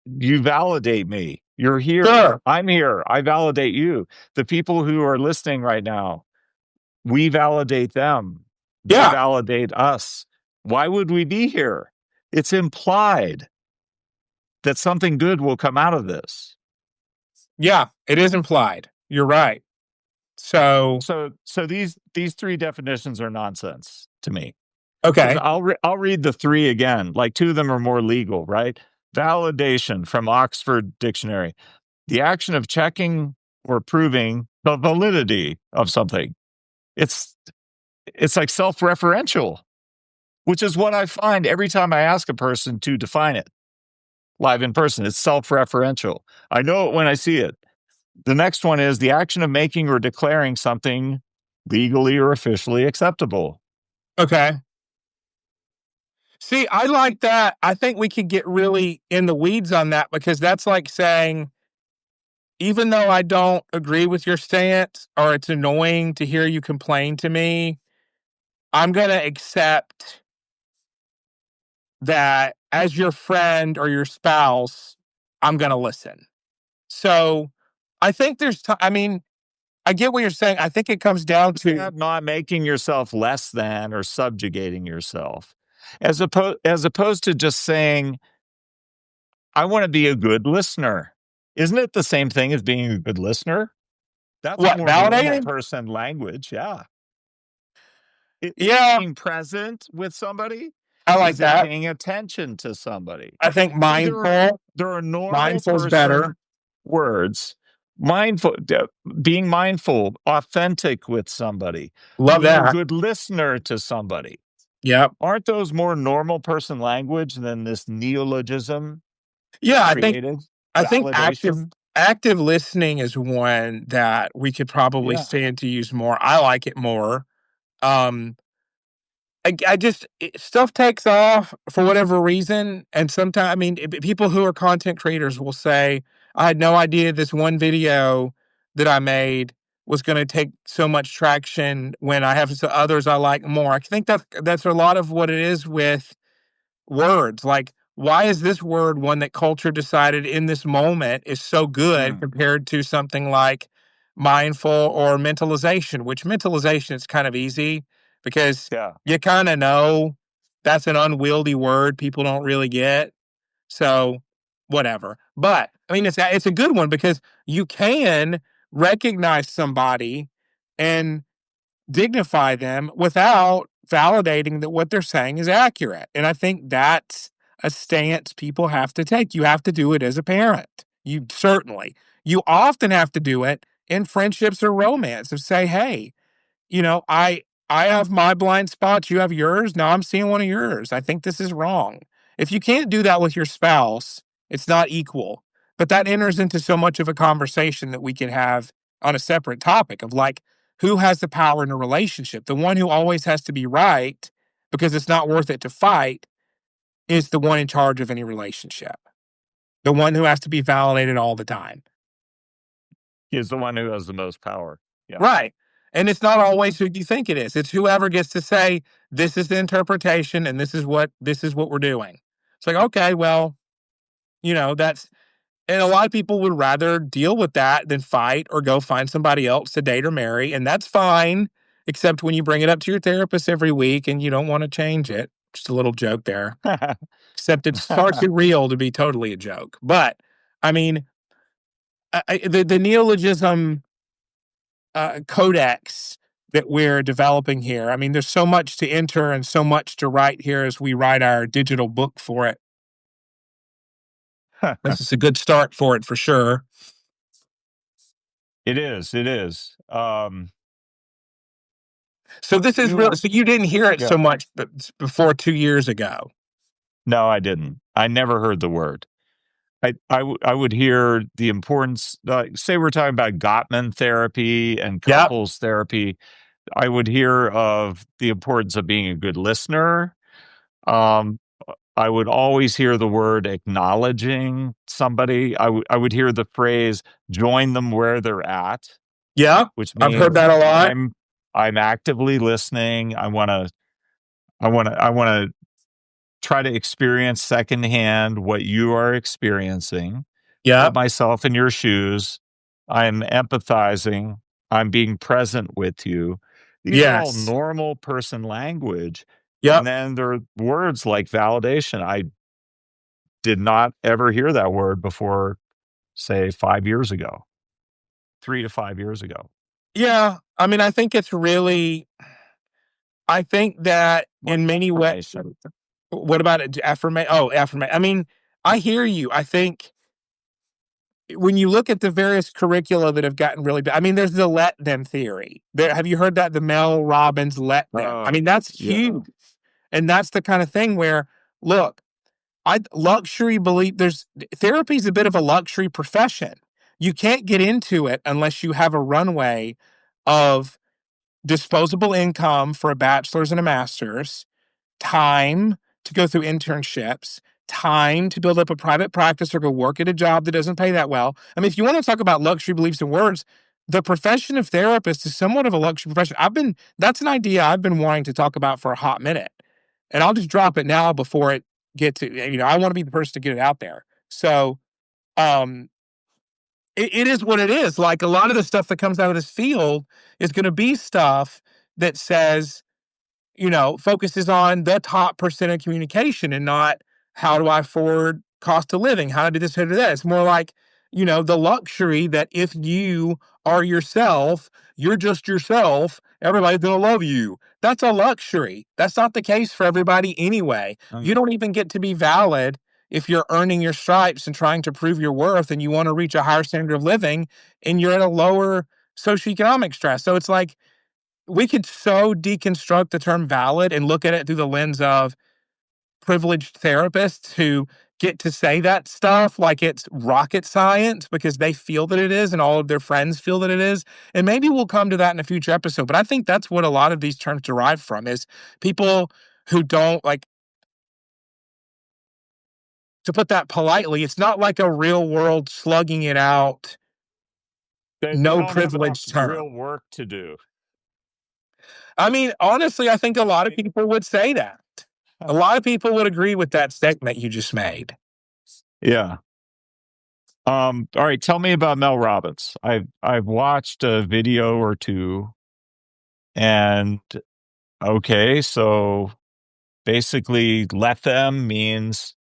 You validate me. You're here. Sure. I'm here. I validate you. The people who are listening right now, we validate them. They Yeah. validate us. Why would we be here? It's implied that something good will come out of this. Yeah. It is implied. You're right. So, So these three definitions are nonsense to me. Because okay. I'll read the three again. Like two of them are more legal, right? Validation from Oxford Dictionary: the action of checking or proving the validity of something. It's like self-referential, which is what I find every time I ask a person to define it live in person. It's self-referential. I know it when I see it. The next one is the action of making or declaring something legally or officially acceptable. Okay. See, I like that. I think we could get really in the weeds on that because that's like saying, even though I don't agree with your stance or it's annoying to hear you complain to me, I'm going to accept that as your friend or your spouse, I'm going to listen. So I think I mean, I get what you're saying. I think it comes down to Not making yourself less than or subjugating yourself, as opposed to just saying, I want to be a good listener. Isn't it the same thing as being a good listener? That's what, more normal validating? person language. Yeah. Is it Yeah, being present with somebody? I like Is it that. paying attention to somebody? I think See, there are normal mindful's person better. words. Mindful, being mindful, authentic with somebody, Love being a that. good listener to somebody. Yep. Aren't those more normal person language than this neologism Yeah, created? I think Validation? active listening is one that we could probably Yeah. stand to use more. I like it more. Um, I just stuff takes off for whatever reason, and sometimes I mean, people who are content creators will say, "I had no idea this one video that I made was going to take so much traction when I have others I like more." I think that's a lot of what it is with words. Like, why is this word one that culture decided in this moment is so good Mm. compared to something like mindful or mentalization, which mentalization is kind of easy because Yeah. you kind of know that's an unwieldy word people don't really get. So, whatever. But I mean, it's a good one because you can recognize somebody and dignify them without validating that what they're saying is accurate. And I think that's a stance people have to take. You have to do it as a parent. You often have to do it in friendships or romance of say, hey, I have my blind spots, you have yours. Now I'm seeing one of yours. I think this is wrong. If you can't do that with your spouse, it's not equal. But that enters into so much of a conversation that we could have on a separate topic of like, who has the power in a relationship? The one who always has to be right because it's not worth it to fight is the one in charge of any relationship. The one who has to be validated all the time. He's the one who has the most power. Yeah. Right. And it's not always who you think it is. It's whoever gets to say, this is the interpretation and this is what we're doing. It's like, okay, well, that's and a lot of people would rather deal with that than fight or go find somebody else to date or marry. And that's fine, except when you bring it up to your therapist every week and you don't want to change it. Just a little joke there. Except it's far too real to be totally a joke. But I mean, the neologism codex that we're developing here. I mean, there's so much to enter and so much to write here as we write our digital book for it. This is a good start for it for sure. It is. It is. So this is real. So you didn't hear it Yeah. so much before 2 years ago. No, I didn't. I never heard the word. I would hear the importance, say we're talking about Gottman therapy and Yep. couples therapy. I would hear of the importance of being a good listener. I would always hear the word acknowledging somebody. I would hear the phrase join them where they're at, Yeah. which I've heard means that a lot. I'm actively listening. I want to try to experience secondhand what you are experiencing. Yeah. Put myself in your shoes. I'm empathizing. I'm being present with you. These are all Yes. normal person language. Yep. And then there are words like validation. I did not ever hear that word before, say, 5 years ago, 3 to 5 years ago. Yeah. I mean, I think that in many ways. What about it? Affirmation? Oh, affirmation. I mean, I hear you. I think when you look at the various curricula that have gotten really bad, I mean, there's the let them theory. Have you heard that? The Mel Robbins let them. I mean, that's huge. And that's the kind of thing where, look, luxury believe therapy is a bit of a luxury profession. You can't get into it unless you have a runway of disposable income for a bachelor's and a master's, time to go through internships, time to build up a private practice or go work at a job that doesn't pay that well. I mean, if you want to talk about luxury beliefs and words, the profession of therapist is somewhat of a luxury profession. That's an idea I've been wanting to talk about for a hot minute. And I'll just drop it now before it get to, I want to be the person to get it out there. So, it is what it is. Like a lot of the stuff that comes out of this field is going to be stuff that says, focuses on the top percent of communication and not how do I afford cost of living? How to do this, how to do that. It's more like, the luxury that if you are yourself, you're just yourself, everybody's going to love you. That's a luxury. That's not the case for everybody anyway. You don't even get to be valid if you're earning your stripes and trying to prove your worth and you want to reach a higher standard of living and you're at a lower socioeconomic stress. So it's like, we could so deconstruct the term valid and look at it through the lens of privileged therapists who get to say that stuff like it's rocket science because they feel that it is and all of their friends feel that it is. And maybe we'll come to that in a future episode. But I think that's what a lot of these terms derive from is people who don't to put that politely, it's not like a real world slugging it out, no privilege term. Real work to do. I mean, honestly, I think a lot of people would say that. A lot of people would agree with that statement you just made. Yeah. All right. Tell me about Mel Robbins. I've watched a video or two, and okay, so basically, let them means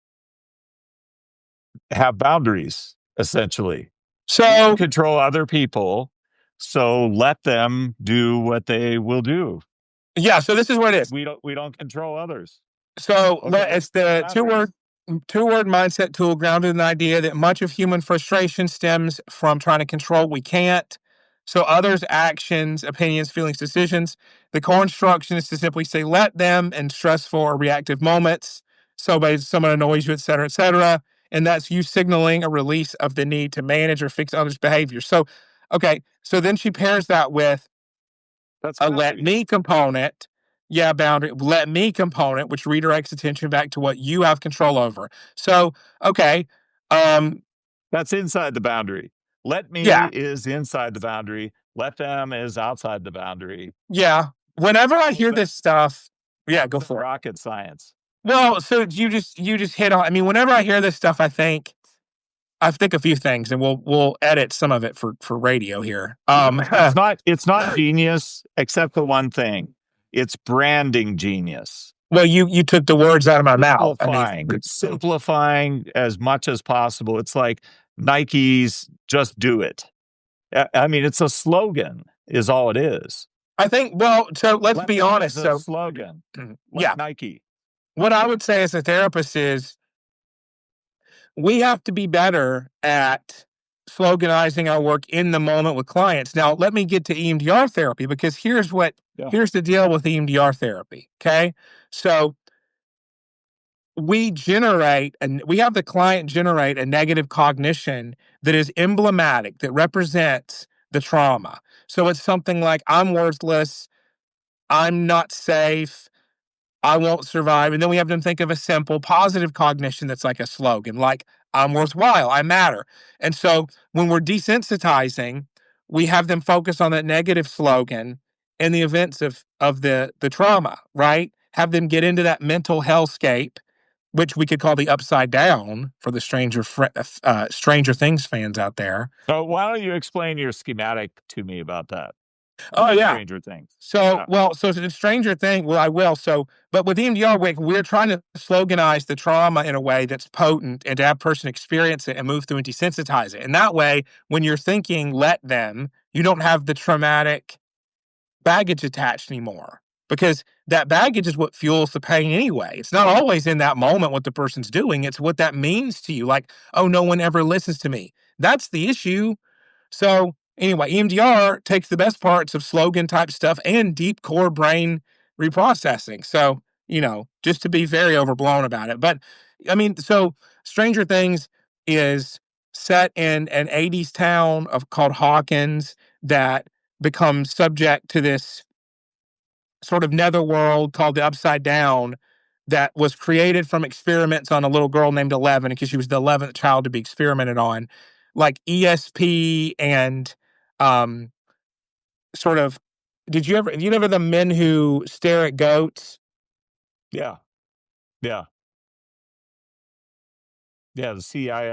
have boundaries. Essentially, So control other people. So let them do what they will do. Yeah, so this is what it is. We don't control others. So Okay. it's the Boundaries. two word mindset tool grounded in the idea that much of human frustration stems from trying to control what we can't. So others' actions, opinions, feelings, decisions. The core instruction is to simply say let them in stressful or reactive moments. So by someone annoys you, et cetera, et cetera. And that's you signaling a release of the need to manage or fix others' behavior. So, okay. So then she pairs that with That's a let boundaries. me component. Yeah, boundary, let me component, which redirects attention back to what you have control over. So, okay. Um, That's inside the boundary. Let me yeah, is inside the boundary. Let them is outside the boundary. yeah. Whenever I How is hear that this stuff, yeah, how is go that for it. rocket science? Well, so you just hit on. I mean, whenever I hear this stuff, I think a few things, and we'll edit some of it for radio here. No, it's not genius except for one thing. It's branding genius. Well, you took the words out of my mouth. I mean, Simplifying as much as possible. It's like Nike's just do it. I mean, it's a slogan is all it is. I think. Well, so let's Let be them is honest. a So, slogan, like yeah, Nike. what I would say as a therapist is we have to be better at sloganizing our work in the moment with clients. Now, let me get to EMDR therapy because Yeah. here's the deal with EMDR therapy. Okay. So we have the client generate a negative cognition that is emblematic, that represents the trauma. So it's something like, I'm worthless, I'm not safe, I won't survive. And then we have them think of a simple positive cognition that's like a slogan, like I'm worthwhile, I matter. And so when we're desensitizing, we have them focus on that negative slogan in the events of the trauma, right? Have them get into that mental hellscape, which we could call the upside down for the Stranger Things fans out there. So why don't you explain your schematic to me about that? Oh yeah. Stranger Things. So, Yeah. well, so the stranger thing, well, I will. So, but with EMDR, we're trying to sloganize the trauma in a way that's potent and to have person experience it and move through and desensitize it. And that way, when you're thinking, let them, you don't have the traumatic baggage attached anymore because that baggage is what fuels the pain anyway. It's not always in that moment what the person's doing, it's what that means to you. Like, oh, no one ever listens to me. That's the issue. So anyway, EMDR takes the best parts of slogan type stuff and deep core brain reprocessing. So, just to be very overblown about it. But I mean, so Stranger Things is set in an 80s town called Hawkins that becomes subject to this sort of netherworld called the Upside Down that was created from experiments on a little girl named 11 because she was the 11th child to be experimented on. Like ESP and um, sort of, you ever the men who stare at goats? Yeah. Yeah. Yeah. The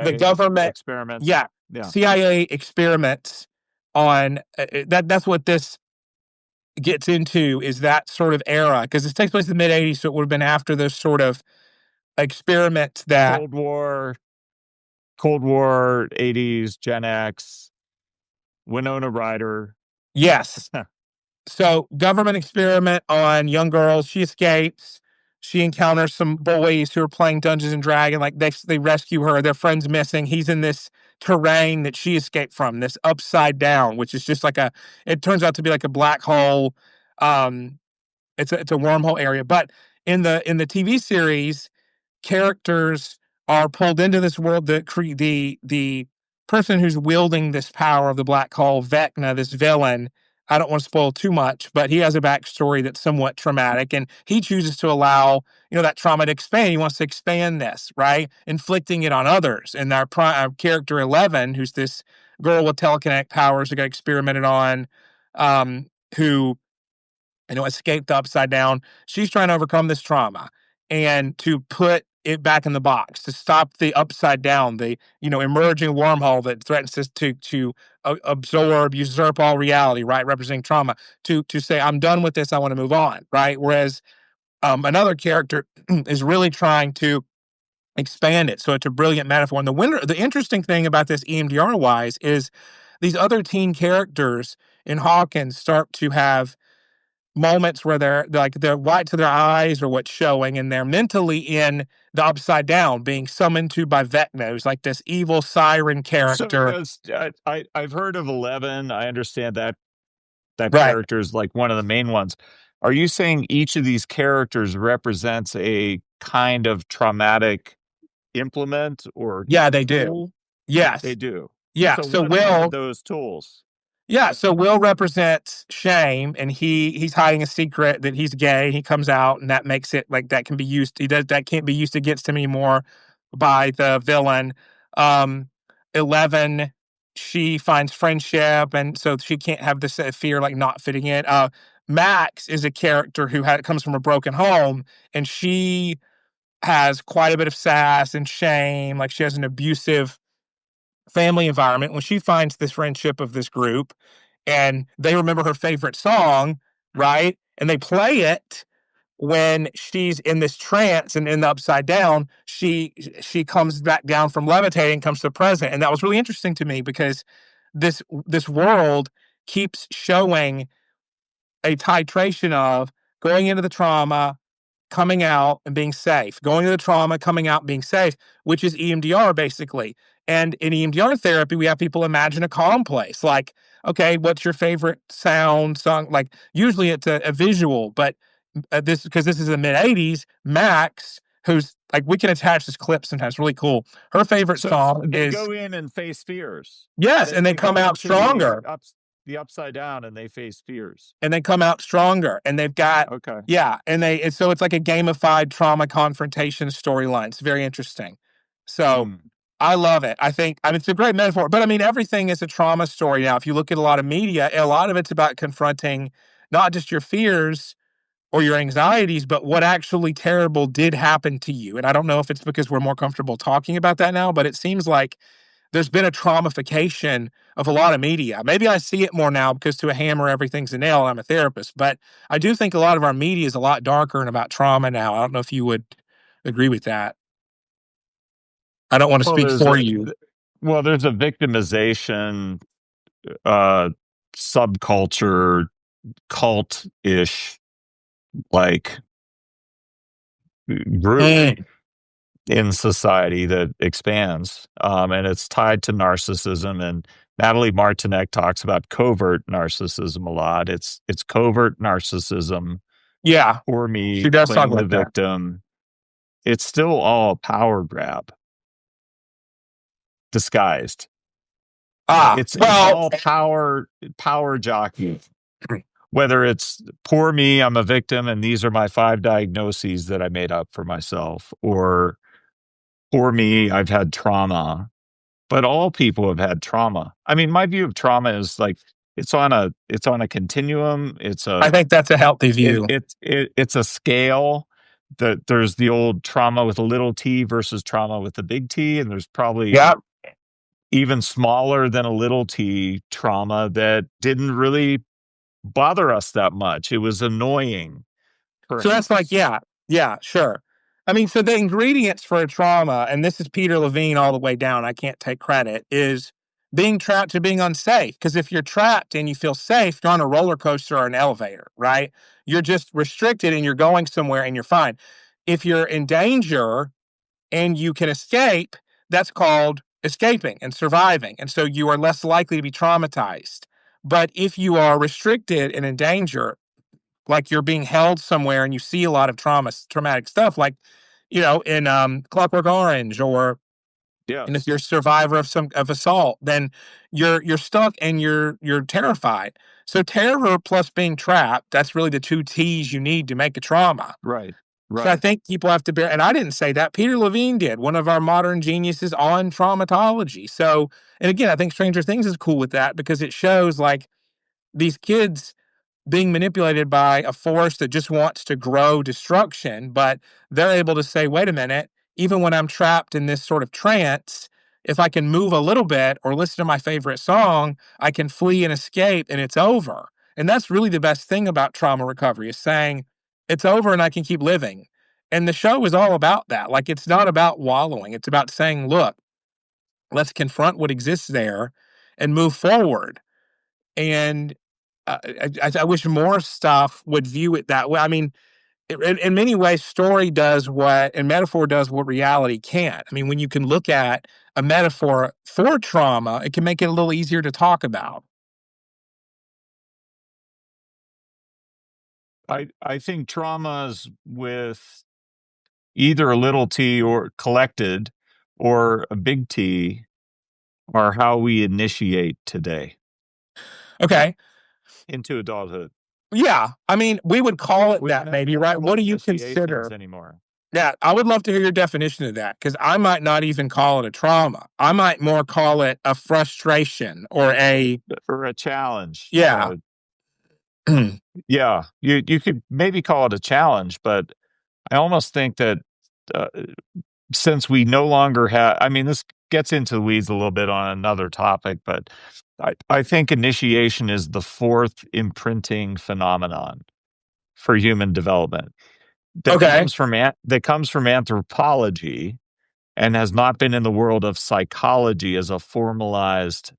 The CIA government, experiments. yeah, Yeah. CIA experiments on that's what this gets into is that sort of era because this takes place in the mid 80s. So it would have been after those sort of experiments that, Cold War, Cold War, 80s, Gen X, Winona Ryder. yes. So, government experiment on young girls. She escapes. She encounters some boys who are playing Dungeons and Dragons. Like they rescue her. Their friend's missing. He's in this terrain that she escaped from. This upside down, which is just like a. It turns out to be like a black hole. Um, it's a wormhole area. But in the TV series, characters are pulled into this world. The person who's wielding this power of the black hole, Vecna, this villain. I don't want to spoil too much, but he has a backstory that's somewhat traumatic, and he chooses to allow that trauma to expand. He wants to expand this, right, inflicting it on others. And our character 11, who's this girl with telekinetic powers who got experimented on, who escaped the upside down. She's trying to overcome this trauma and to put it back in the box to stop the upside down, the emerging wormhole that threatens to absorb, usurp all reality, right? Representing trauma. To say, I'm done with this. I want to move on, right? Whereas another character is really trying to expand it. So it's a brilliant metaphor. And the interesting thing about this EMDR wise is these other teen characters in Hawkins start to have moments where they're like the whites of their eyes or what's showing, and they're mentally in the upside down, being summoned to by Vecnos, like this evil siren So character. does I've heard of 11. I understand that that Right. character is like one of the main ones. Are you saying each of these characters represents a kind of traumatic implement or Yeah, they do. tool? They Yes. do. Yeah. So So what's one of Will those tools? Yeah, so Will represents shame, and he's hiding a secret that he's gay. He comes out, and that makes it like that can be used. He does that can't be used against him anymore by the villain. Um, 11, she finds friendship, and so she can't have this fear like not fitting in. Max is a character who comes from a broken home, and she has quite a bit of sass and shame. Like she has an abusive family environment. When she finds this friendship of this group and they remember her favorite song, right? And they play it when she's in this trance and in the upside down, she comes back down from levitating, comes to the present. And that was really interesting to me because this world keeps showing a titration of going into the trauma, coming out and being safe, going to the trauma, coming out, being safe, which is EMDR basically. And in EMDR therapy, we have people imagine a calm place. Like, okay, what's your favorite sound song? Like, usually it's a visual, but because this is the mid 80s, Max, who's like, we can attach this clip sometimes, really cool. Her favorite So song they is, go in and face fears. yes, They and they they come go out into stronger. the upside down and they face fears. And they come out stronger and they've got Okay. yeah, and so it's like a gamified trauma confrontation storyline. It's very interesting. So Hmm. I love it. I mean it's a great metaphor, but I mean everything is a trauma story now. If you look at a lot of media, a lot of it's about confronting not just your fears or your anxieties, but what actually terrible did happen to you. And I don't know if it's because we're more comfortable talking about that now, but it seems like there's been a traumification of a lot of media. Maybe I see it more now because to a hammer, everything's a nail. And I'm a therapist, but I do think a lot of our media is a lot darker and about trauma now. I don't know if you would agree with that. I don't want to Well, speak for you. there's a victimization uh subculture cult-ish like group Mm, in society that expands, and it's tied to narcissism. And Natalie Martinek talks about covert narcissism a lot. It's covert narcissism, yeah, or me she does talk playing the about that. victim. It's still all a power grab disguised. It's Well, all power jockey. Whether it's poor me, I'm a victim, and these are my 5 diagnoses that I made up for myself, or poor me, I've had trauma. But all people have had trauma. I mean, my view of trauma is like it's on a continuum. I think that's a healthy view. It's a scale. There's the old trauma with a little t versus trauma with a big T, and there's probably Yeah. even smaller than a little t trauma that didn't really bother us that much. It was annoying, So that's like, perhaps. yeah, yeah, sure. I mean, so the ingredients for a trauma, and this is Peter Levine all the way down, I can't take credit, is being trapped to being unsafe. Because if you're trapped and you feel safe, you're on a roller coaster or an elevator, right? You're just restricted and you're going somewhere and you're fine. If you're in danger and you can escape, that's called escaping and surviving. And so you are less likely to be traumatized. But if you are restricted and in danger, like you're being held somewhere and you see a lot of traumatic stuff, like in Clockwork Orange, or and if Yes, you're a survivor of some of assault, then you're stuck and you're terrified. So terror plus being trapped, that's really the two T's you need to make a trauma. right, So I right. think people have to bear, and I didn't say that. Peter Levine did, one of our modern geniuses on traumatology. So, and again, I think Stranger Things is cool with that because it shows like these kids being manipulated by a force that just wants to grow destruction, but they're able to say, wait a minute, even when I'm trapped in this sort of trance, if I can move a little bit or listen to my favorite song, I can flee and escape and it's over. And that's really the best thing about trauma recovery is saying it's over and I can keep living. And the show is all about that. Like it's not about wallowing. It's about saying, look, let's confront what exists there and move forward. And I wish more stuff would view it that way. I mean, in many ways, story does what, and metaphor does what reality can't. I mean, when you can look at a metaphor for trauma, it can make it a little easier to talk about. I think traumas with either a little t or collected or a big T are how we initiate today Okay. into adulthood. Yeah. I mean, we would call it We don't that have maybe, right? formal What do you initiations consider? anymore. Yeah, I would love to hear your definition of that because I might not even call it a trauma. I might more call it a frustration or a, Or a challenge. yeah. Yeah, you could maybe call it a challenge, but I almost think that uh, since we no longer have, I mean, this gets into the weeds a little bit on another topic, but I think initiation is the fourth imprinting phenomenon for human development Okay. that comes from anthropology and has not been in the world of psychology as a formalized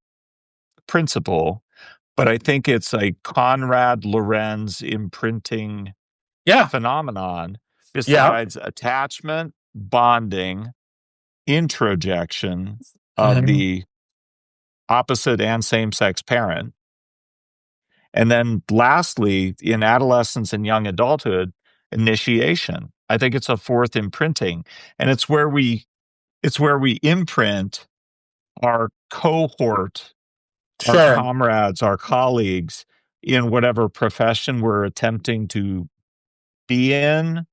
principle. But I think it's a Conrad Lorenz imprinting Yeah. phenomenon Yeah. besides attachment, bonding, introjection of Mhm. the opposite and same sex parent. And then lastly, in adolescence and young adulthood, initiation. I think it's a fourth imprinting. And it's where we imprint our cohort, our Sure. comrades, our colleagues in whatever profession we're attempting to be in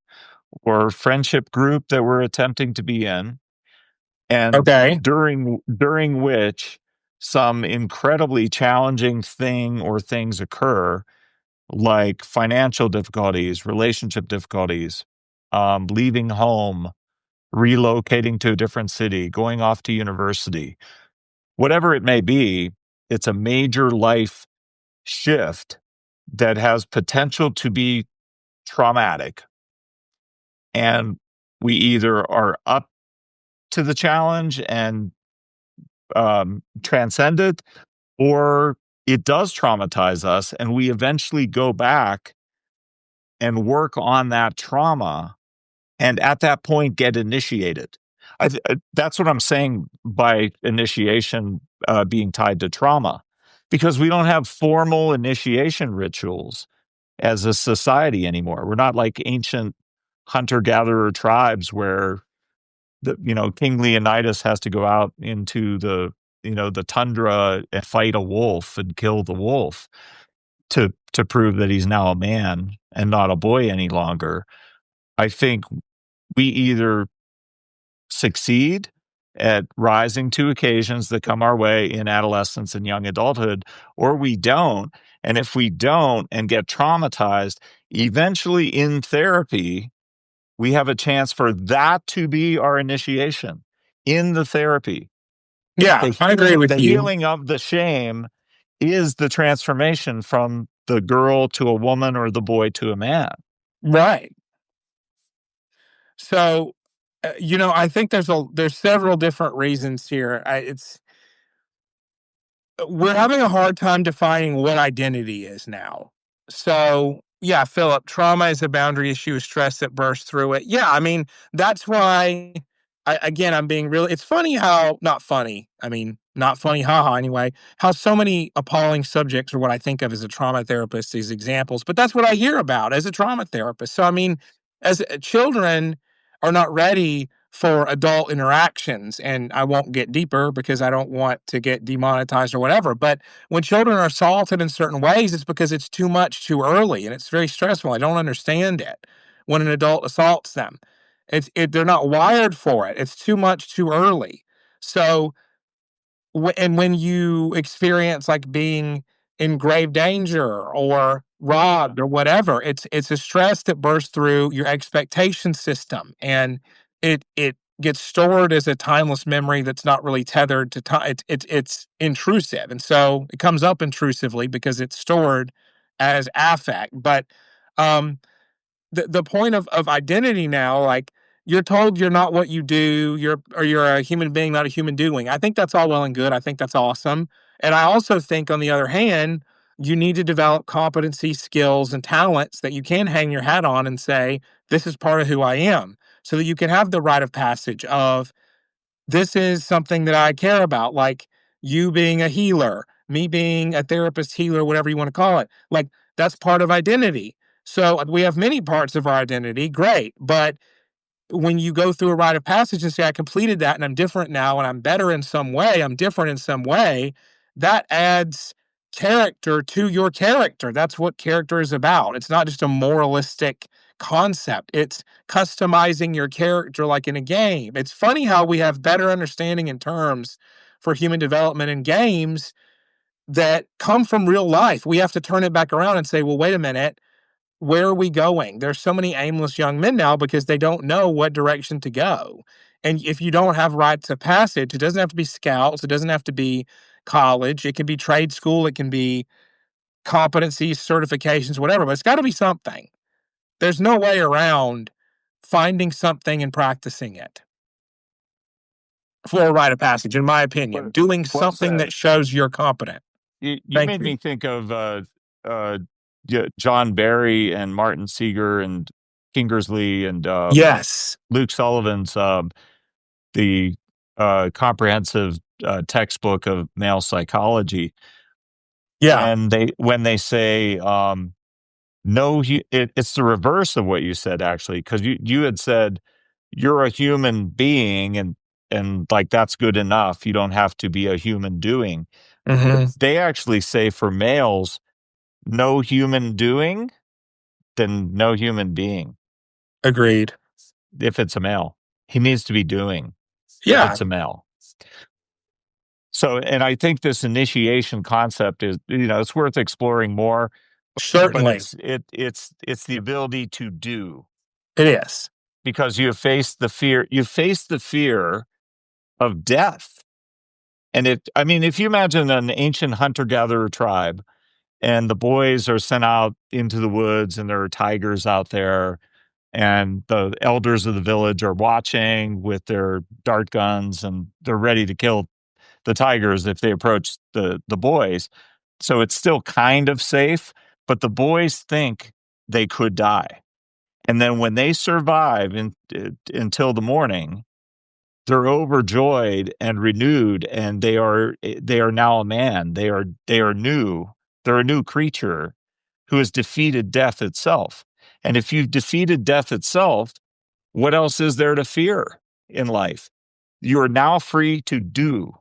or friendship group that we're attempting to be in, and Okay. during which some incredibly challenging thing or things occur, like financial difficulties, relationship difficulties, leaving home, relocating to a different city, going off to university, whatever it may be. It's a major life shift that has potential to be traumatic, and we either are up to the challenge and transcend it, or it does traumatize us, and we eventually go back and work on that trauma, and at that point get initiated. That's what I'm saying by initiation being tied to trauma, because we don't have formal initiation rituals as a society anymore. We're not like ancient hunter-gatherer tribes where King Leonidas has to go out into the tundra and fight a wolf and kill the wolf to prove that he's now a man and not a boy any longer. I think we either succeed at rising to occasions that come our way in adolescence and young adulthood, or we don't. And if we don't and get traumatized, eventually in therapy, we have a chance for that to be our initiation in the therapy. Yeah, I agree with The you. healing of the shame is the transformation from the girl to a woman or the boy to a man. Right. So, I think there's several different reasons here. We're having a hard time defining what identity is now. So, yeah, Philip, trauma is a boundary issue, a stress that bursts through it. Yeah, I mean, that's why, again, I'm being real. It's funny how, not funny, I mean, not funny, haha, anyway, how so many appalling subjects are what I think of as a trauma therapist, these examples, but that's what I hear about as a trauma therapist. So, I mean, as children are not ready for adult interactions. And I won't get deeper because I don't want to get demonetized or whatever. But when children are assaulted in certain ways, it's because it's too much too early and it's very stressful. I don't understand it when an adult assaults them. They're not wired for it. It's too much too early. So and when you experience like being in grave danger or Yeah. robbed or whatever, it's a stress that bursts through your expectation system, and it gets stored as a timeless memory that's not really tethered to time. It's intrusive, and so it comes up intrusively because it's stored as affect. But um, the point of identity now, like you're told you're not what you do, you're a human being, not a human doing. I think that's all well and good. I think that's awesome. And I also think on the other hand, you need to develop competency, skills, and talents that you can hang your hat on and say, this is part of who I am, so that you can have the rite of passage of, this is something that I care about, like you being a healer, me being a therapist, healer, whatever you want to call it. Like, that's part of identity. So we have many parts of our identity, great. But when you go through a rite of passage and say, I completed that and I'm different now and I'm better in some way, I'm different in some way, that adds character to your character. That's what character is about. It's not just a moralistic concept, it's customizing your character like in a game. It's funny how we have better understanding in terms for human development in games that come from real life. We have to turn it back around and say, well, wait a minute, where are we going? There's so many aimless young men now because they don't know what direction to go. And if you don't have rites of passage, it doesn't have to be scouts, it doesn't have to be college, it can be trade school, it can be competencies, certifications, whatever, but it's got to be something. There's no way around finding something and practicing it for a rite of passage, in my opinion. Well, Doing well something said. that shows you're competent. You Thank made you. me think of John Barry and Martin Seeger and Kingersley and Yes. Luke Sullivan's the comprehensive textbook of male psychology. Yeah. When they say no, it's the reverse of what you said, actually, because you had said you're a human being and like that's good enough. You don't have to be a human doing. Hmm. They actually say for males, no human doing, then no human being. Agreed. If it's a male, he needs to be doing if Yeah. it's a male. So, and I think this initiation concept is, it's worth exploring more, but Certainly. it's the ability to do, It is. because you face the fear of death. And if you imagine an ancient hunter-gatherer tribe and the boys are sent out into the woods and there are tigers out there and the elders of the village are watching with their dart guns and they're ready to kill the tigers if they approach the boys. So it's still kind of safe, but the boys think they could die. And then when they survive until the morning, they're overjoyed and renewed, and they are now a man. They are new. They're a new creature who has defeated death itself. And if you've defeated death itself, what else is there to fear in life? You are now free to do.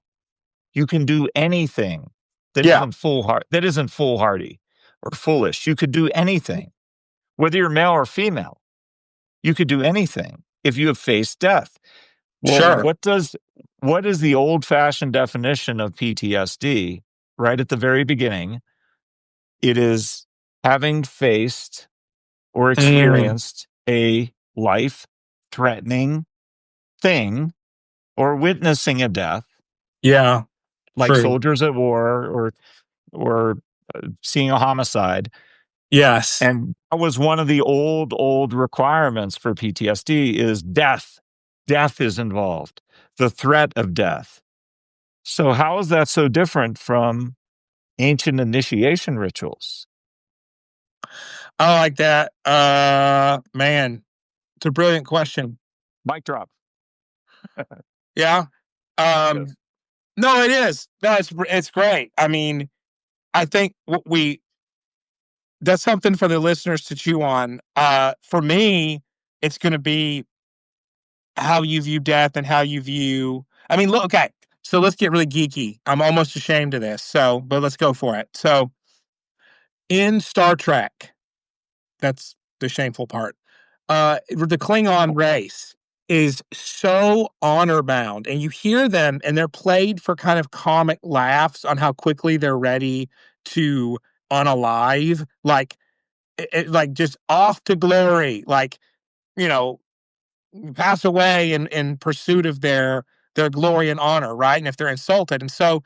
You can do anything that Yeah. isn't foolhardy or foolish. You could do anything, whether you're male or female. You could do anything if you have faced death. Well, Sure. what is the old-fashioned definition of PTSD? Right at the very beginning, it is having faced or Mm. experienced a life-threatening thing or witnessing a death, Yeah. like True. soldiers at war or seeing a homicide. Yes. And that was one of the old requirements for PTSD is death. Death is involved, the threat of death. So how is that so different from ancient initiation rituals? I like that. Man, it's a brilliant question. Mic drop. Yeah. Yes. No, it is. No, it's great. I mean, I think that's something for the listeners to chew on. For me, it's going to be how you view death and how you view. I mean, look. Okay, so let's get really geeky. I'm almost ashamed of this. But let's go for it. So, in Star Trek, that's the shameful part. The Klingon race is so honor bound, and you hear them, and they're played for kind of comic laughs on how quickly they're ready to unalive, like just off to glory, like you know, pass away in pursuit of their glory and honor, right? And if they're insulted, and so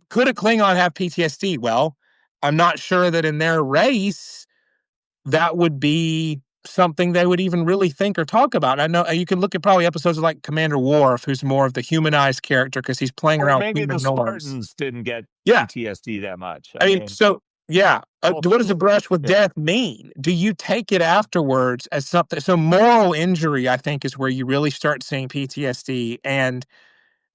could a Klingon have PTSD? Well, I'm not sure that in their race that would be something they would even really think or talk about. I know you can look at probably episodes of like Commander Worf, who's more of the humanized character because he's playing Or around maybe the human norms. Spartans didn't get Yeah. PTSD that much. I mean, so Yeah. Well, What does a brush with yeah. death mean? Do you take it afterwards as something? So moral injury, I think, is where you really start seeing PTSD and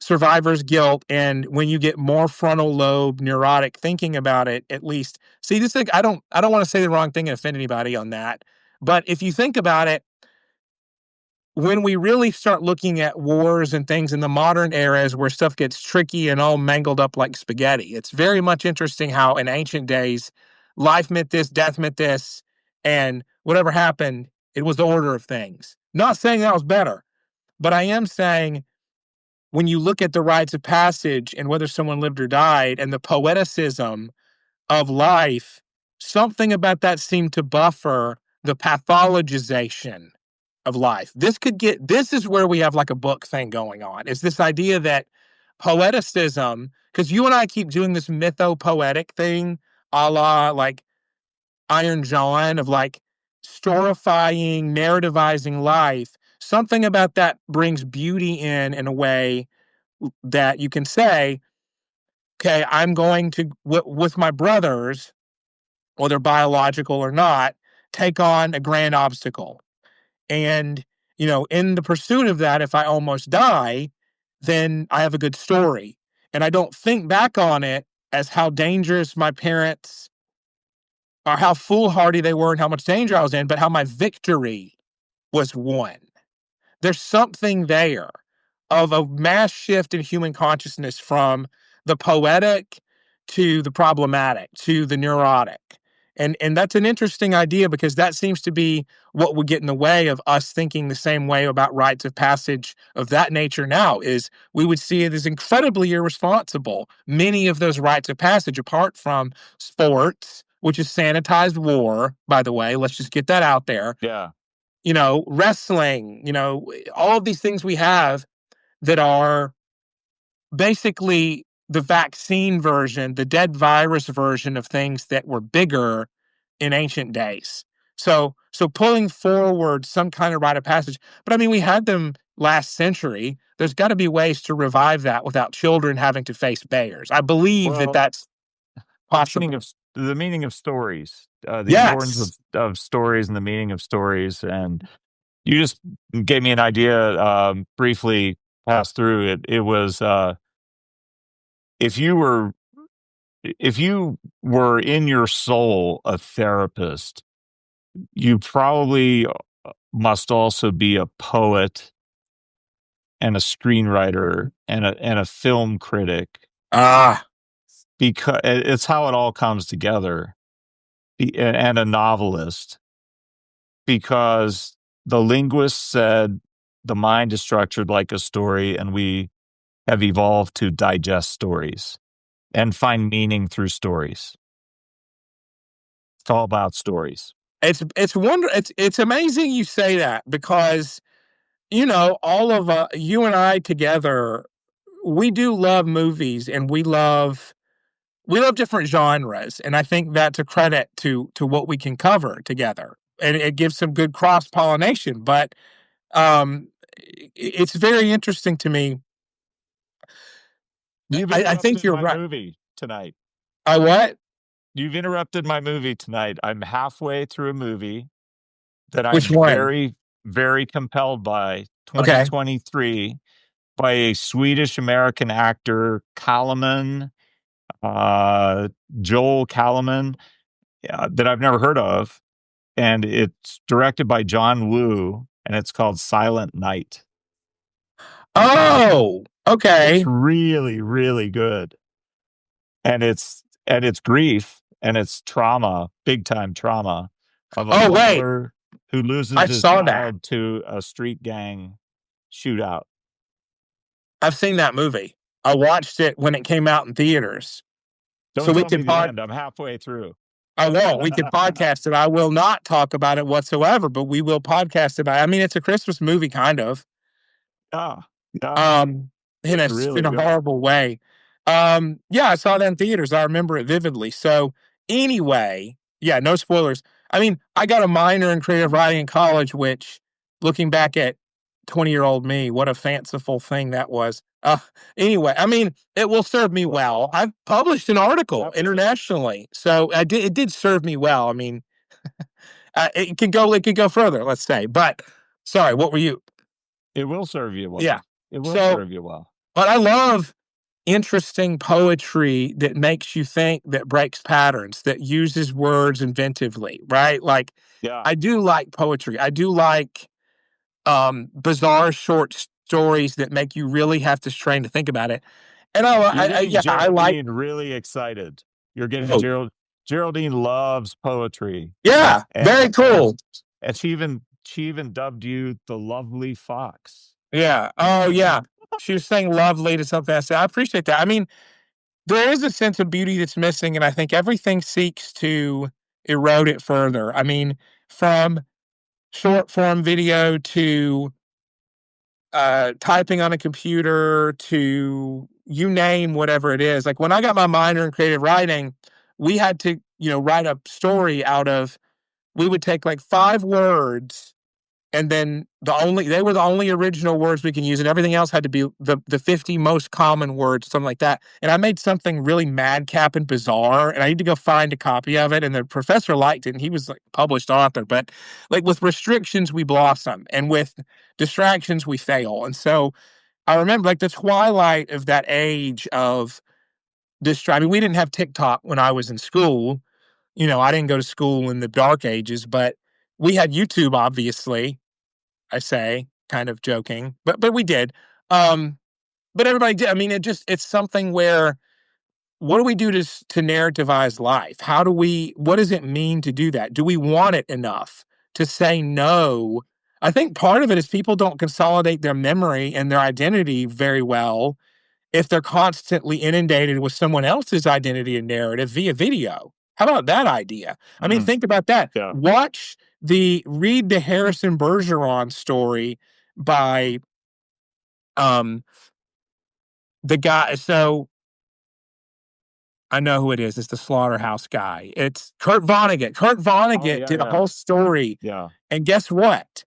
survivor's guilt. And when you get more frontal lobe neurotic thinking about it, at least see this thing. I don't want to say the wrong thing and offend anybody on that. But if you think about it, when we really start looking at wars and things in the modern eras where stuff gets tricky and all mangled up like spaghetti, it's very much interesting how in ancient days, life meant this, death meant this, and whatever happened, it was the order of things. Not saying that was better, but I am saying when you look at the rites of passage and whether someone lived or died and the poeticism of life, something about that seemed to buffer the pathologization of life. This is where we have like a book thing going on. Is this idea that poeticism, because you and I keep doing this mythopoetic thing, a la like Iron John, of like storifying, narrativizing life. Something about that brings beauty in a way that you can say, okay, I'm going to, with my brothers, whether biological or not, take on a grand obstacle. And, in the pursuit of that, if I almost die, then I have a good story. And I don't think back on it as how dangerous my parents or how foolhardy they were and how much danger I was in, but how my victory was won. There's something there of a mass shift in human consciousness from the poetic to the problematic to the neurotic. And that's an interesting idea because that seems to be what would get in the way of us thinking the same way about rites of passage of that nature now is we would see it as incredibly irresponsible. Many of those rites of passage, apart from sports, which is sanitized war, by the way, let's just get that out there, Yeah. wrestling, all of these things we have that are basically the vaccine version, the dead virus version of things that were bigger in ancient days. So pulling forward some kind of rite of passage, but I mean, we had them last century. There's got to be ways to revive that without children having to face bears. I believe that Well, that's possible. the meaning of stories, the importance Yes. of stories and the meaning of stories. And you just gave me an idea, briefly passed through it. It was, if you were, if you were in your soul a therapist, you probably must also be a poet and a screenwriter and a film critic, Ah, because it's how it all comes together, and a novelist, because the linguist said the mind is structured like a story, and we have evolved to digest stories and find meaning through stories. It's all about stories. it's amazing you say that because all of you and I together, we do love movies and we love different genres, and I think that's a credit to what we can cover together, and it gives some good cross pollination. But it's very interesting to me. You've I think interrupted you're my right. movie tonight. I what? You've interrupted my movie tonight. I'm halfway through a movie that Which I'm one? very, very compelled by. Okay. 2023, by a Swedish American actor, Kalaman, Joel Kalaman, that I've never heard of. And it's directed by John Woo, and it's called Silent Night. Oh, It's okay. really, really good. And it's grief, and it's trauma, big time trauma, of a Oh, wait. father who loses I his saw that. child to a street gang shootout. I've seen that movie. I watched it when it came out in theaters. So Don't we tell me can the pod end. I'm halfway through. I won't. We could podcast it. I will not talk about it whatsoever, but we will podcast about it. I mean, it's a Christmas movie, kind of. Yeah, yeah, Um, in a it's really in a good. horrible way. Yeah, I saw that in theaters. I remember it vividly. So anyway, yeah, no spoilers. I mean, I got a minor in creative writing in college, which looking back at 20-year-old me, what a fanciful thing that was. Uh, anyway, I mean, it will serve me well. I've published an article internationally, so it did serve me well. I mean, it could go further, let's say. But sorry, what were you? It will serve you Yeah. well. It will So, serve you well. but I love interesting poetry that makes you think, that breaks patterns, that uses words inventively, right? Like, Yeah. I do like poetry. I do like bizarre short stories that make you really have to strain to think about it. And You're getting yeah, I like. Geraldine really excited. You're getting Oh, Geraldine loves poetry. yeah, very And cool. she even dubbed you the lovely fox. Yeah. Oh, yeah. She was saying lovely to something I said. I appreciate that. I mean, there is a sense of beauty that's missing, and I think everything seeks to erode it further. I mean, from short form video to typing on a computer to you name whatever it is. Like when I got my minor in creative writing, we had to, write a story out of, we would take like 5 words, and then they were the only original words we can use, and everything else had to be the 50 most common words, something like that. And I made something really madcap and bizarre, and I need to go find a copy of it. And the professor liked it, and he was like a published author. But like with restrictions, we blossom, and with distractions, we fail. And so I remember like the twilight of that age of I mean, we didn't have TikTok when I was in school. I didn't go to school in the dark ages, but we had YouTube, obviously. I say, kind of joking, but we did. Um, but everybody did. I mean, it's something where, what do we do to narrativize life? What does it mean to do that? Do we want it enough to say no? I think part of it is people don't consolidate their memory and their identity very well if they're constantly inundated with someone else's identity and narrative via video. How about that idea? I mean, Mm, think about that. yeah. Read the Harrison Bergeron story by um the guy. So I know who it is. It's the Slaughterhouse guy. It's Kurt Vonnegut. Kurt Oh Vonnegut yeah, did a yeah. whole story, Yeah. and guess what?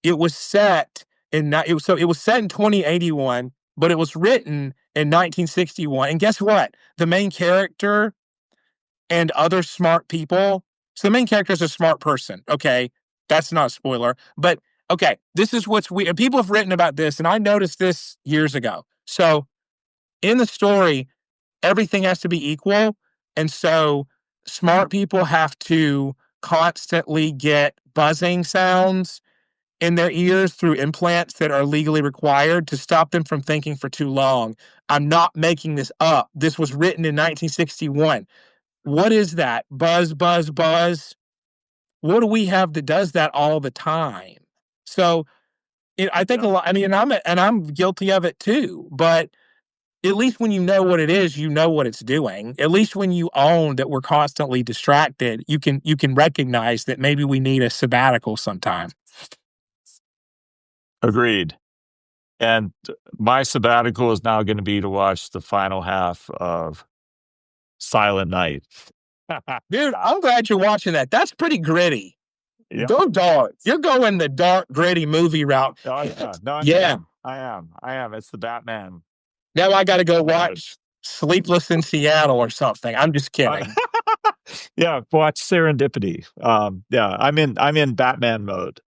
It was set it was set in 2081, but it was written in 1961. And guess what? The main character and other smart people. So the main character is a smart person. Okay. That's not a spoiler. But okay, this is what's weird. People have written about this, and I noticed this years ago. So in the story, everything has to be equal. And so smart people have to constantly get buzzing sounds in their ears through implants that are legally required to stop them from thinking for too long. I'm not making this up. This was written in 1961. What is that? Buzz, buzz, buzz. What do we have that does that all the time? So I think a Yeah. lot. I mean, and I'm guilty of it too. But at least when you know what it is, you know what it's doing. At least when you own that we're constantly distracted, you can recognize that maybe we need a sabbatical sometime. Agreed. And my sabbatical is now going to be to watch the final half of Silent Night. Dude, I'm glad you're watching that. That's pretty gritty. Yeah. Go dark. You're going the dark, gritty movie route. Oh yeah. No, Yeah. I am. I am. It's the Batman. Now I got to go watch Sleepless in Seattle or something. I'm just kidding. Yeah, watch Serendipity. Yeah, I'm in Batman mode.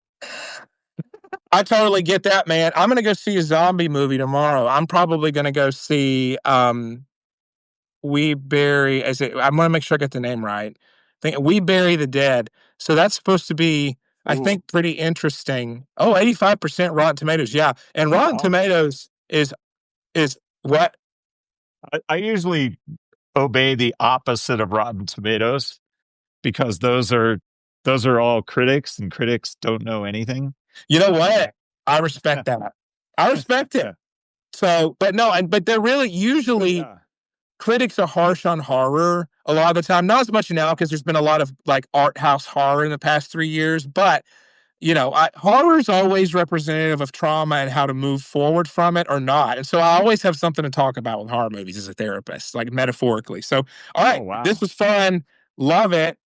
I totally get that, man. I'm gonna go see a zombie movie tomorrow. I'm probably gonna go see We Bury. I'm gonna make sure I get the name right. I think We Bury the Dead. So that's supposed to be, I Ooh. think, pretty interesting. Oh, 85% Rotten Tomatoes. Yeah, and Rotten Tomatoes is what? I usually obey the opposite of Rotten Tomatoes because those are all critics, and critics don't know anything. You know what? I respect that. I respect it. So, but no, but they're really usually. Yeah. Critics are harsh on horror a lot of the time. Not as much now because there's been a lot of like art house horror in the past 3 years. But horror is always representative of trauma and how to move forward from it or not. And so I always have something to talk about with horror movies as a therapist, like metaphorically. So, all right, wow. This was fun. Love it.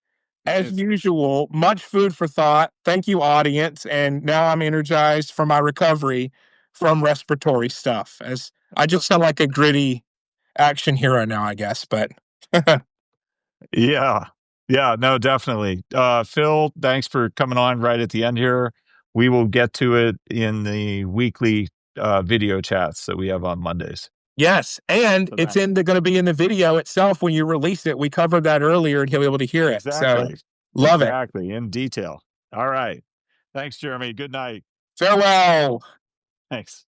As usual, much food for thought. Thank you, audience. And now I'm energized for my recovery from respiratory stuff. As I just sound like a gritty action hero now, I guess, but Yeah. Yeah, no, definitely. Phil, thanks for coming on right at the end here. We will get to it in the weekly video chats that we have on Mondays. yes, and it's gonna be in the video itself when you release it. We covered that earlier, and he'll be able to hear it. So Exactly. love it. Exactly. In detail. All right. Thanks, Jeremy. Good night. Farewell. Thanks.